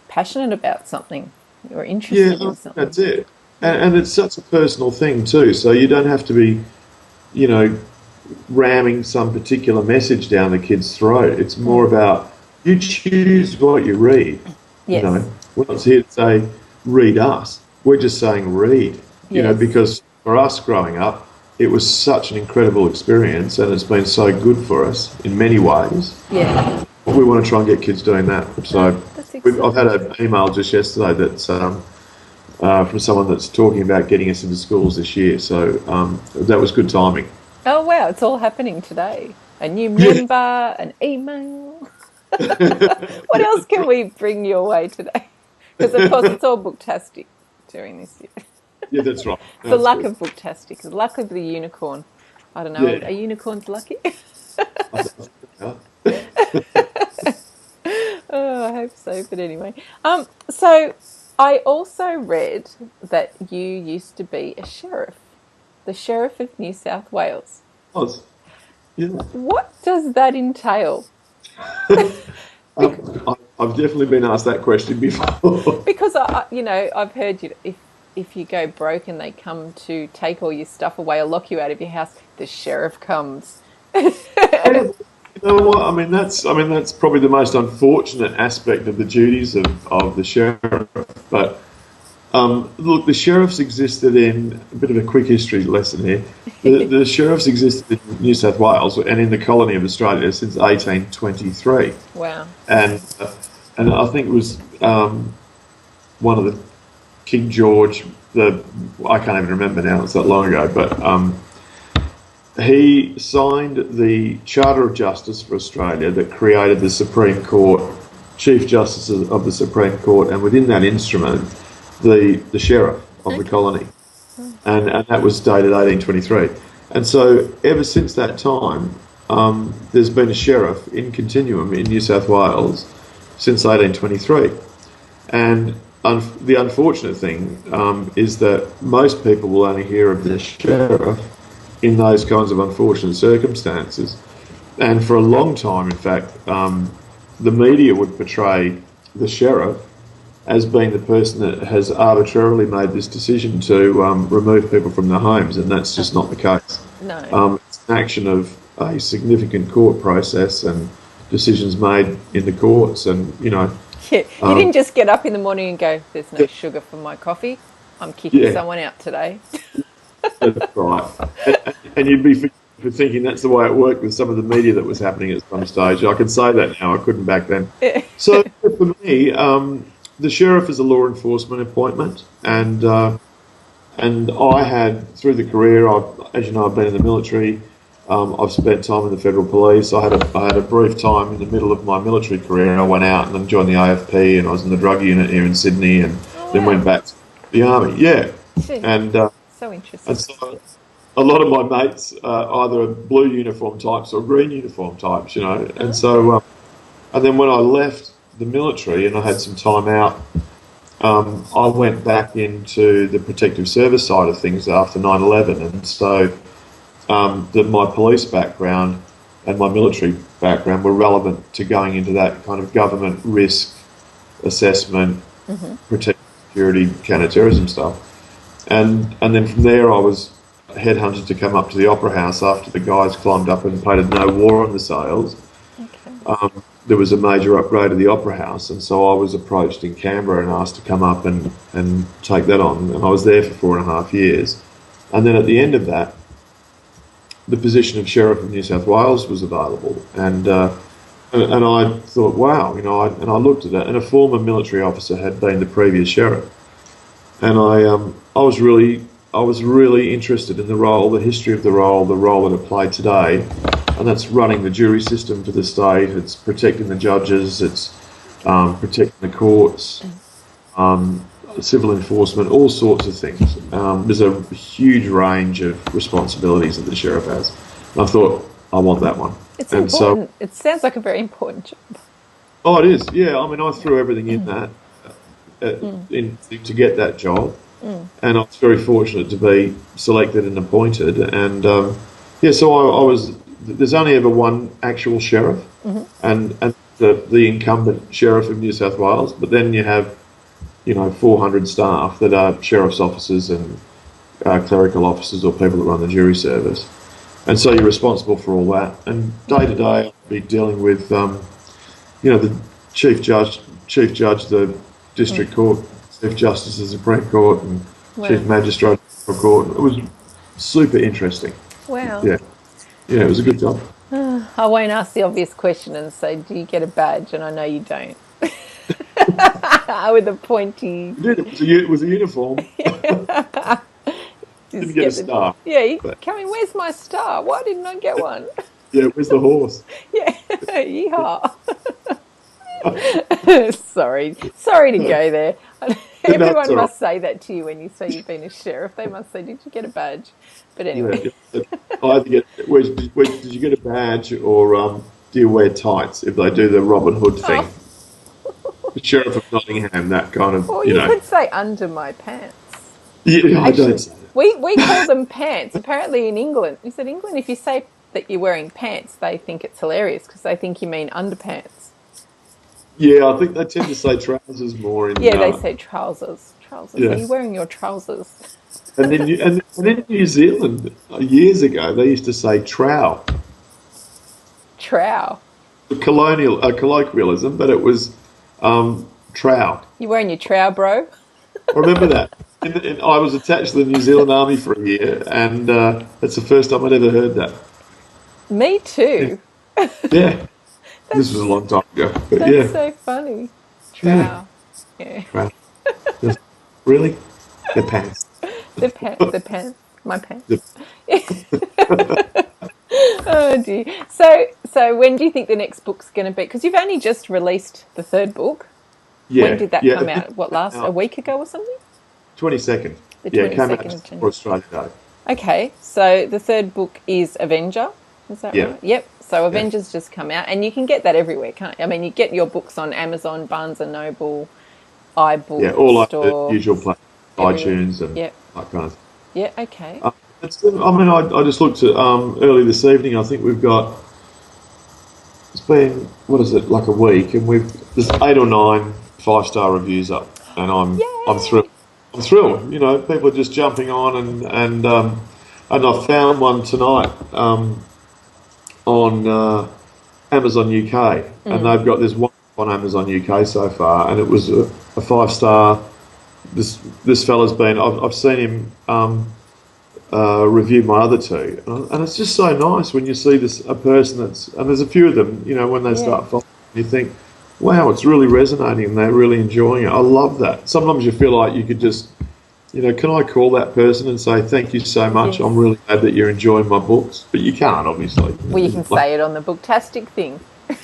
Speaker 1: passionate about something or interested in something.
Speaker 2: That's it. And it's such a personal thing too, so you don't have to be, ramming some particular message down the kid's throat. It's more about you choose what you read.
Speaker 1: Yes.
Speaker 2: We're not here to say read us. We're just saying read. Because for us growing up, it was such an incredible experience, and it's been so good for us in many ways.
Speaker 1: Yeah.
Speaker 2: We want to try and get kids doing that. So I've had an email just yesterday that's from someone that's talking about getting us into schools this year. So that was good timing.
Speaker 1: Oh, wow. It's all happening today. A new member, an email. What else can we bring your way today? Because, of course, it's all Booktastik during this year.
Speaker 2: Yeah, that's right.
Speaker 1: It's the luck of Booktastik, the luck of the unicorn. I don't know, are unicorns lucky? Oh, I hope so. But anyway. So I also read that you used to be a sheriff, the Sheriff of New South Wales.
Speaker 2: Yeah.
Speaker 1: What does that entail?
Speaker 2: I've definitely been asked that question before.
Speaker 1: Because I've heard if you go broke and they come to take all your stuff away or lock you out of your house, the sheriff comes.
Speaker 2: You know what? I mean, that's probably the most unfortunate aspect of the duties of the sheriff. But look, the sheriffs existed in a bit of a quick history lesson here. The sheriffs existed in New South Wales and in the colony of Australia since 1823.
Speaker 1: Wow.
Speaker 2: And I think it was one of the King George. I can't even remember now. It's that long ago, but. He signed the Charter of Justice for Australia that created the Supreme Court, Chief Justice of the Supreme Court, and within that instrument, the Sheriff of the colony. And that was dated 1823. And so ever since that time, there's been a sheriff in continuum in New South Wales since 1823. And the unfortunate thing is that most people will only hear of the sheriff in those kinds of unfortunate circumstances. And for a long time, in fact, the media would portray the sheriff as being the person that has arbitrarily made this decision to remove people from their homes, and that's just not the case.
Speaker 1: No.
Speaker 2: It's an action of a significant court process and decisions made in the courts, and,
Speaker 1: Yeah, you didn't just get up in the morning and go, there's no sugar for my coffee, I'm kicking someone out today.
Speaker 2: That's right. And you'd be for thinking that's the way it worked with some of the media that was happening at some stage. I can say that now, I couldn't back then. So for me, the sheriff is a law enforcement appointment, and I had, through the career, as you know, I've been in the military. I've spent time in the federal police. I had a brief time in the middle of my military career, and I went out and then joined the AFP, and I was in the drug unit here in Sydney, and then went back to the army. Yeah, and
Speaker 1: so interesting.
Speaker 2: And so a lot of my mates are either blue uniform types or green uniform types, and so and then when I left the military and I had some time out, I went back into the protective service side of things after 9/11, and so my police background and my military background were relevant to going into that kind of government risk assessment, protective security, counter-terrorism stuff. And then from there I was headhunted to come up to the Opera House after the guys climbed up and painted "No War on the sails." Okay. There was a major upgrade of the Opera House, and so I was approached in Canberra and asked to come up and take that on. And I was there for 4.5 years. And then at the end of that, the position of Sheriff of New South Wales was available. And I thought, wow, and I looked at it, and a former military officer had been the previous sheriff. and I was really interested in the role, the history of the role that it played today, and that's running the jury system for the state. It's protecting the judges. It's protecting the courts, civil enforcement, all sorts of things. There's a huge range of responsibilities that the sheriff has. And I thought, I want that one.
Speaker 1: It's
Speaker 2: and
Speaker 1: important.
Speaker 2: So,
Speaker 1: It sounds like a very important job.
Speaker 2: oh, it is. Yeah, I mean, I threw everything in that to get that job, and I was very fortunate to be selected and appointed. And yeah, so I was. There's only ever one actual sheriff, and the incumbent sheriff of New South Wales. But then you have, 400 staff that are sheriff's officers and clerical officers or people that run the jury service. And so you're responsible for all that. And day to day, I'll be dealing with, the chief judge, the district court, chief justice of the Supreme Court, and chief magistrate of the court. It was super interesting.
Speaker 1: Wow.
Speaker 2: Yeah, it was a good job.
Speaker 1: I won't ask the obvious question and say, do you get a badge? And I know you don't. With a pointy.
Speaker 2: You did. It was a uniform. Didn't get a star.
Speaker 1: Yeah, come in, where's my star? Why didn't I get one?
Speaker 2: Yeah, where's the horse?
Speaker 1: Yeah, yeehaw. Sorry to go there. Everyone must say that to you when you say you've been a sheriff. They must say, did you get a badge? But anyway.
Speaker 2: Yeah, I had to get, did you get a badge, or do you wear tights if they do the Robin Hood thing? The Sheriff of Nottingham, that kind of,
Speaker 1: Or you could say under my pants.
Speaker 2: Yeah, I don't say that.
Speaker 1: We call them pants. Apparently in England, is it England? If you say that you're wearing pants, they think it's hilarious because they think you mean underpants.
Speaker 2: Yeah, I think they tend to say trousers more.
Speaker 1: Yeah, they say trousers.
Speaker 2: Yeah.
Speaker 1: Are you wearing your trousers?
Speaker 2: And then in New Zealand, years ago, they used to say trow.
Speaker 1: Trow.
Speaker 2: A colloquialism, but it was trow.
Speaker 1: You wearing your trow, bro?
Speaker 2: I remember that. I was attached to the New Zealand Army for a year, and it's the first time I'd ever heard that.
Speaker 1: Me too.
Speaker 2: Yeah. This was a long time ago. But
Speaker 1: That's so funny. Trow. Yeah.
Speaker 2: Trow. Really? The pants.
Speaker 1: The pants. My pants. Oh dear. So when do you think the next book's going to be? Because you've only just released the third book.
Speaker 2: Yeah.
Speaker 1: When did that come out? What, a week ago or something?
Speaker 2: 22nd.
Speaker 1: The 22nd
Speaker 2: it came out for Australia Day.
Speaker 1: Okay, so the third book is Avenger. Is that right? Yep. So Avenger's just come out, and you can get that everywhere, can't you? I mean, you get your books on Amazon, Barnes and Noble, iBook.
Speaker 2: Yeah, all like
Speaker 1: store,
Speaker 2: the usual iTunes and
Speaker 1: that
Speaker 2: kind of thing.
Speaker 1: Yeah. Okay.
Speaker 2: I just looked at early this evening. I think we've got. It's been like a week, and there's 8 or 9 5-star reviews up, and I'm thrilled. I'm thrilled. People are just jumping on, and I found one tonight on Amazon UK, and they've got this one on Amazon UK so far, and it was a 5-star. This fella's been. I've seen him review my other 2, and it's just so nice when you see a person and there's a few of them. When they start following, you think, wow, it's really resonating and they're really enjoying it. I love that. Sometimes you feel like you could just, can I call that person and say, thank you so much. I'm really glad that you're enjoying my books. But you can't, obviously.
Speaker 1: Well, you can say it on the Booktastik thing,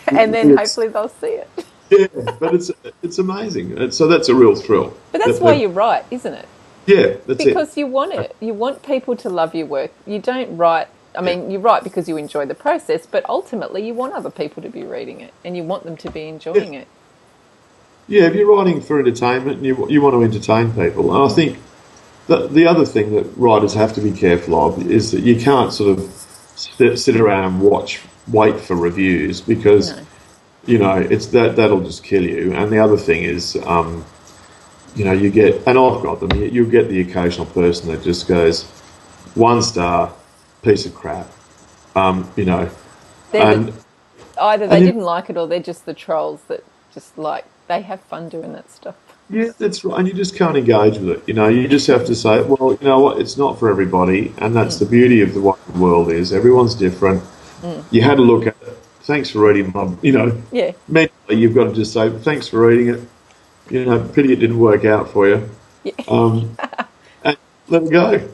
Speaker 1: and then hopefully they'll see it.
Speaker 2: Yeah, but it's amazing. So that's a real thrill.
Speaker 1: But that's why you write, isn't it?
Speaker 2: Yeah, that's it.
Speaker 1: Because you want it. You want people to love your work. You don't write... I mean, you write because you enjoy the process, but ultimately you want other people to be reading it, and you want them to be enjoying it.
Speaker 2: Yeah, if you're writing for entertainment, and you want to entertain people. And I think the other thing that writers have to be careful of is that you can't sort of sit around and wait for reviews, because, it's that'll just kill you. And the other thing is, you get, and I've got them, you'll get the occasional person that just goes, 1 star, piece of crap, and
Speaker 1: either they didn't like it, or they're just the trolls that just they have fun doing that stuff.
Speaker 2: Yeah, that's right. And you just can't engage with it. You just have to say, well, you know what, it's not for everybody, and that's the beauty of the way the world is. Everyone's different. You had a look at it. Thanks for reading my, mentally you've got to just say, thanks for reading it. Pity it didn't work out for you. and let it go.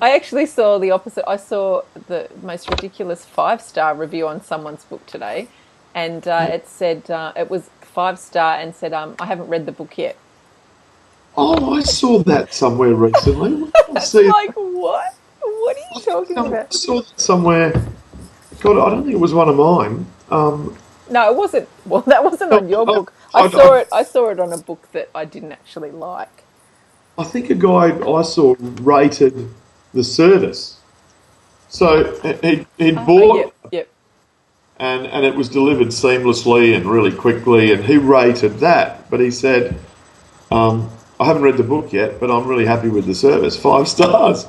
Speaker 1: I actually saw the opposite. I saw the most ridiculous 5-star review on someone's book today, and it said it was 5-star and said, "I haven't read the book yet."
Speaker 2: Oh, I saw that somewhere recently. I
Speaker 1: That's
Speaker 2: see.
Speaker 1: like, what? What are you talking
Speaker 2: I
Speaker 1: about?
Speaker 2: saw that somewhere. God, I don't think it was one of mine.
Speaker 1: No, it wasn't. Well, that wasn't
Speaker 2: No,
Speaker 1: on your
Speaker 2: I,
Speaker 1: book. I saw
Speaker 2: I,
Speaker 1: it. I saw it on a book that I didn't actually like.
Speaker 2: I think a guy I saw rated the service. So he'd
Speaker 1: Oh, yep,
Speaker 2: bought
Speaker 1: yep.
Speaker 2: and it was delivered seamlessly and really quickly, and he rated that. But he said, I haven't read the book yet, but I'm really happy with the service. 5 stars.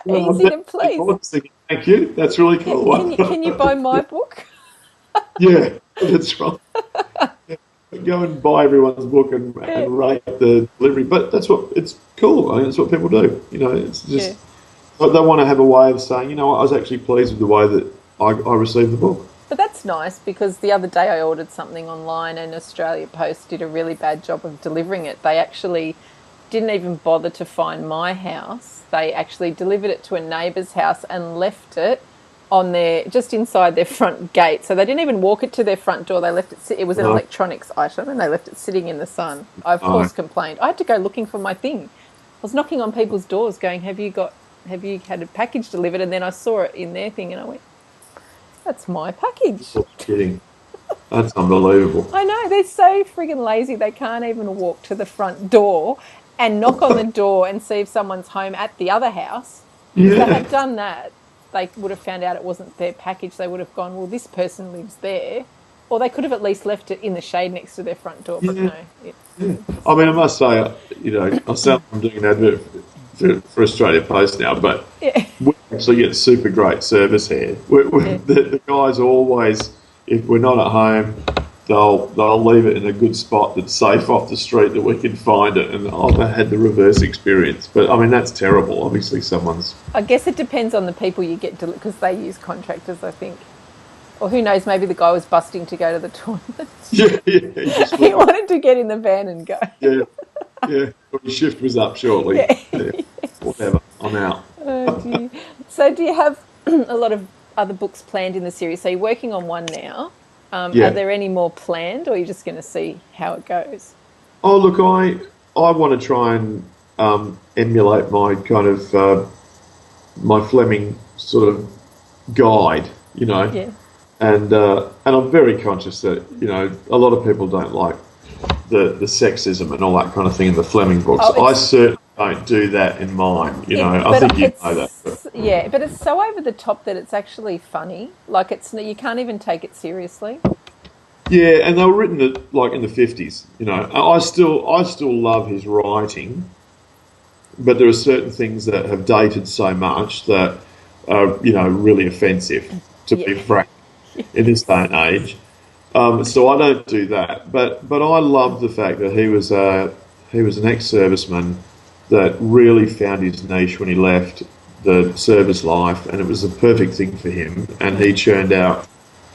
Speaker 1: Easy to please.
Speaker 2: I was thinking, thank you. That's really cool.
Speaker 1: Can you buy my book?
Speaker 2: Yeah, that's right. Go and buy everyone's book
Speaker 1: Yeah,
Speaker 2: and rate the delivery. But that's what it's cool. I mean, that's what people do. It's
Speaker 1: yeah.
Speaker 2: just they want to have a way of saying, I was actually pleased with the way that I received the book.
Speaker 1: But that's nice because the other day I ordered something online and Australia Post did a really bad job of delivering it. They actually didn't even bother to find my house. They actually delivered it to a neighbour's house and left it on just inside their front gate. So they didn't even walk it to their front door. They left it. It was an
Speaker 2: No,
Speaker 1: electronics item, and they left it sitting in the sun. I of
Speaker 2: no.
Speaker 1: course complained. I had to go looking for my thing. I was knocking on people's doors, going, "Have you had a package delivered?" And then I saw it in their thing, and I went, "That's my package."
Speaker 2: You're kidding. That's unbelievable.
Speaker 1: I know, they're so friggin' lazy. They can't even walk to the front door and knock on the door and see if someone's home at the other house. If they
Speaker 2: Yeah,
Speaker 1: had done that, they would have found out it wasn't their package. They would have gone, well, this person lives there. Or they could have at least left it in the shade next to their front door. But
Speaker 2: yeah.
Speaker 1: no.
Speaker 2: I mean, I must say, I sound like I'm doing an advert for Australia Post now, but
Speaker 1: Yeah.
Speaker 2: we actually get super great service here.
Speaker 1: Yeah.
Speaker 2: The guys always, if we're not at home, they'll leave it in a good spot that's safe off the street that we can find it. And I've had the reverse experience, but I mean that's terrible. Obviously, someone's
Speaker 1: I guess it depends on the people you get to, because they use contractors, I think. Or who knows, maybe the guy was busting to go to the toilet.
Speaker 2: yeah, you just
Speaker 1: He wanted to get in the van and go.
Speaker 2: yeah, yeah. Well, your shift was up shortly.
Speaker 1: Yeah.
Speaker 2: Yeah, whatever. I'm out.
Speaker 1: Oh, dear. So do you have a lot of other books planned in the series? So you're working on one now. Are
Speaker 2: Yeah.
Speaker 1: there any more planned, or are you just going to see how it goes?
Speaker 2: Oh, look, I want to try and emulate my kind of my Fleming sort of guide,
Speaker 1: Yeah.
Speaker 2: and I'm very conscious that a lot of people don't like the sexism and all that kind of thing in the Fleming books.
Speaker 1: Oh,
Speaker 2: I certainly don't do that in mine. I
Speaker 1: but
Speaker 2: think you know that. But
Speaker 1: yeah, but it's so over the top that it's actually funny. Like you can't even take it seriously.
Speaker 2: yeah, and they were written like in the 50s. I still love his writing, but there are certain things that have dated so much that are really offensive, to be
Speaker 1: Yeah.
Speaker 2: frank, in this day and age. So I don't do that, but I love the fact that he was an ex-serviceman that really found his niche when he left the service life, and it was the perfect thing for him. And he churned out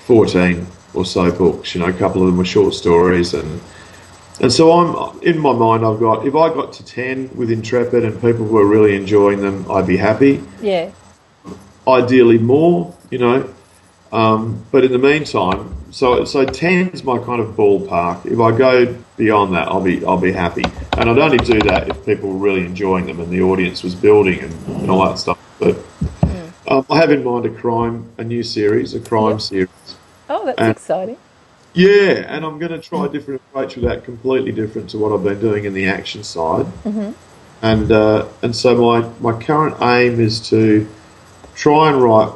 Speaker 2: 14 or so books. A couple of them were short stories, and so I'm in my mind. If I got to 10 with Intrepid and people were really enjoying them, I'd be happy.
Speaker 1: Yeah.
Speaker 2: Ideally more, but in the meantime, so 10's my kind of ballpark. If I go beyond that, I'll be happy, and I'd only do that if people were really enjoying them and the audience was building and all that stuff. But I have in mind a new series, a crime
Speaker 1: Yep.
Speaker 2: series,
Speaker 1: Oh, that's
Speaker 2: and
Speaker 1: exciting.
Speaker 2: yeah, and I'm going to try a different approach with that, completely different to what I've been doing in the action side, and so my current aim is to try and write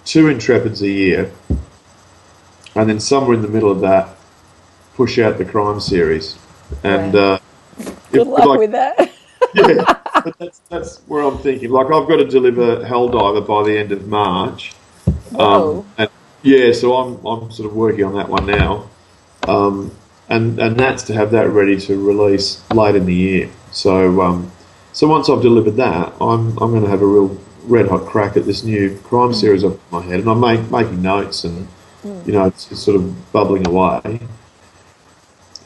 Speaker 2: 2 Intrepids a year, and then somewhere in the middle of that, push out the crime series. And
Speaker 1: Wow. Good luck with that.
Speaker 2: yeah, but that's where I'm thinking. Like I've got to deliver Helldiver by the end of March.
Speaker 1: Whoa.
Speaker 2: And yeah, so I'm sort of working on that one now, and that's to have that ready to release late in the year. So once I've delivered that, I'm going to have a real red hot crack at this new crime series up in my head, and I'm making notes, and it's sort of bubbling away.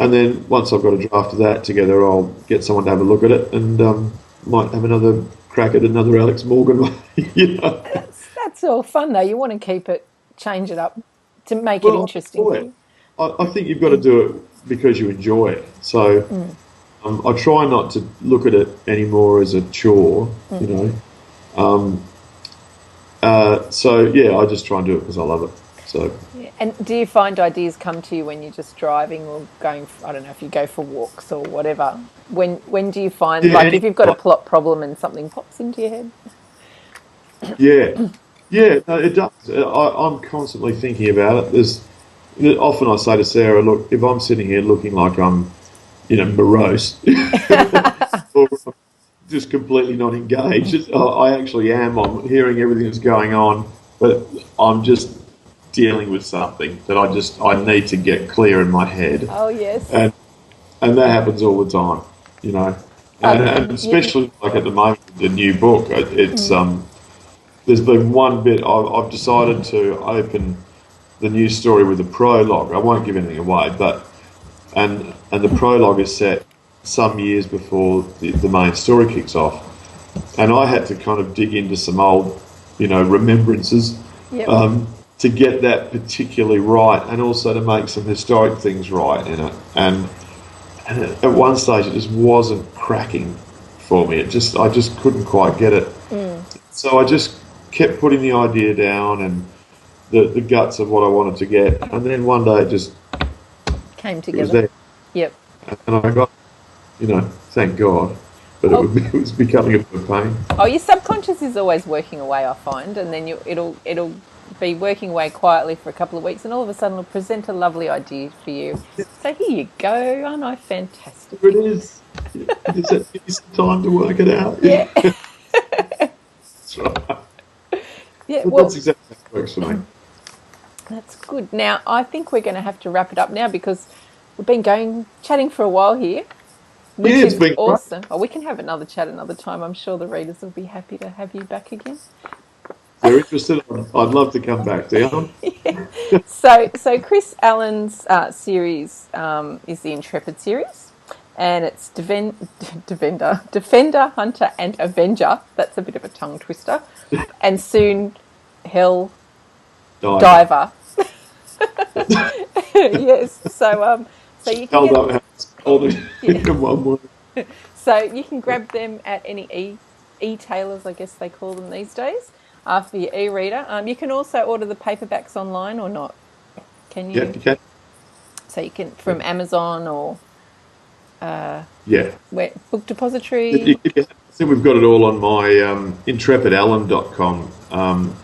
Speaker 2: And then once I've got a draft of that together, I'll get someone to have a look at it and might have another crack at another Alex Morgan one, you know.
Speaker 1: That's all fun though. You want to keep it, change it up to make it
Speaker 2: Well, I
Speaker 1: interesting
Speaker 2: enjoy
Speaker 1: for
Speaker 2: it.
Speaker 1: you.
Speaker 2: I think you've got to do it because you enjoy it. So I try not to look at it anymore as a chore, you know. So yeah, I just try and do it because I love it. So
Speaker 1: Yeah. And do you find ideas come to you when you're just driving or going? I don't know if you go for walks or whatever. When do you find
Speaker 2: yeah,
Speaker 1: like if you've got a plot problem and something pops into your head?
Speaker 2: yeah, yeah. No, it does. I'm constantly thinking about it. Often I say to Sarah, look, if I'm sitting here looking like I'm, morose, or just completely not engaged. I actually am. I'm hearing everything that's going on, but I'm just dealing with something that I need to get clear in my head,
Speaker 1: Oh yes.
Speaker 2: and that happens all the time, you know, and
Speaker 1: Yeah.
Speaker 2: especially like at the moment with the new book, it's there's been one bit I've decided to open the new story with a prologue. I won't give anything away, but and the prologue is set some years before the main story kicks off. And I had to kind of dig into some old, remembrances
Speaker 1: Yep.
Speaker 2: to get that particularly right, and also to make some historic things right in it. And at one stage, it just wasn't cracking for me. I just couldn't quite get it. So I just kept putting the idea down and the guts of what I wanted to get, and then one day
Speaker 1: Came
Speaker 2: it was
Speaker 1: together.
Speaker 2: there,
Speaker 1: Yep.
Speaker 2: and I got, thank God, but
Speaker 1: Oh,
Speaker 2: it was becoming a bit of a pain.
Speaker 1: oh, your subconscious is always working away. I find, and then it'll be working away quietly for a couple of weeks, and all of a sudden it'll present a lovely idea for you. So here you go. Aren't I fantastic?
Speaker 2: There it is. Give me some time to work it out.
Speaker 1: Yeah.
Speaker 2: That's right.
Speaker 1: Yeah.
Speaker 2: But
Speaker 1: Well,
Speaker 2: that's exactly how it works for me.
Speaker 1: that's good. Now I think we're going to have to wrap it up now because we've been chatting for a while here,
Speaker 2: Yeah,
Speaker 1: which
Speaker 2: it's
Speaker 1: is
Speaker 2: been great.
Speaker 1: awesome. Oh, we can have another chat another time. I'm sure the readers will be happy to have you back again.
Speaker 2: They're interested. I'd love to come back down.
Speaker 1: So Chris Allen's series is the Intrepid series, and it's Defender, Hunter, and Avenger. That's a bit of a tongue twister, and soon Hell
Speaker 2: Diver.
Speaker 1: Diver. Yes. So you can
Speaker 2: Held
Speaker 1: get
Speaker 2: up how it's called
Speaker 1: yeah.
Speaker 2: in one word.
Speaker 1: So you can grab them at any e-tailers, I guess they call them these days, for your e-reader. You can also order the paperbacks online or not. Can
Speaker 2: Yeah,
Speaker 1: you?
Speaker 2: you can.
Speaker 1: So you can from Amazon or
Speaker 2: Yeah.
Speaker 1: where Book
Speaker 2: If
Speaker 1: Depository.
Speaker 2: you, if you, so we've got it all on my intrepidalan.com.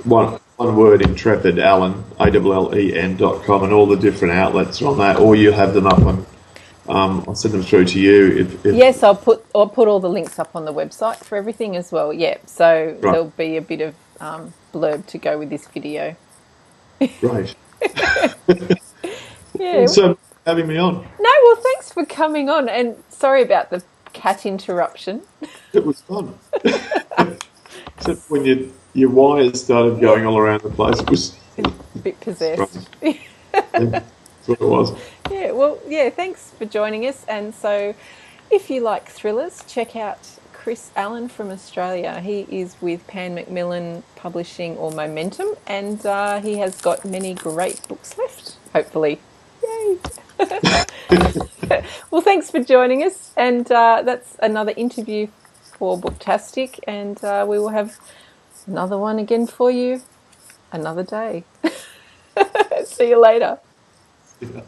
Speaker 2: One word, Intrepid Allen, ALLEN.com, and all the different outlets are on that, or you have them up on. I'll send them through to you if
Speaker 1: Yes, I'll put all the links up on the website for everything as well. Yeah, so
Speaker 2: right.
Speaker 1: there'll be a bit of blurb to go with this video.
Speaker 2: Great.
Speaker 1: Yeah.
Speaker 2: Thanks so much for having me on.
Speaker 1: No, well, thanks for coming on, and sorry about the cat interruption.
Speaker 2: It was fun. Except when your wires started
Speaker 1: Yeah,
Speaker 2: going all around the place, it was
Speaker 1: a bit
Speaker 2: strange.
Speaker 1: possessed.
Speaker 2: That's what it was.
Speaker 1: Yeah, well, yeah, thanks for joining us. And so, if you like thrillers, check out Chris Allen from Australia. He is with Pan Macmillan Publishing or Momentum, and he has got many great books left, hopefully. Yay! Well, thanks for joining us. And that's another interview for Booktastik, and we will have another one again for you another day. See you later.
Speaker 2: Yeah.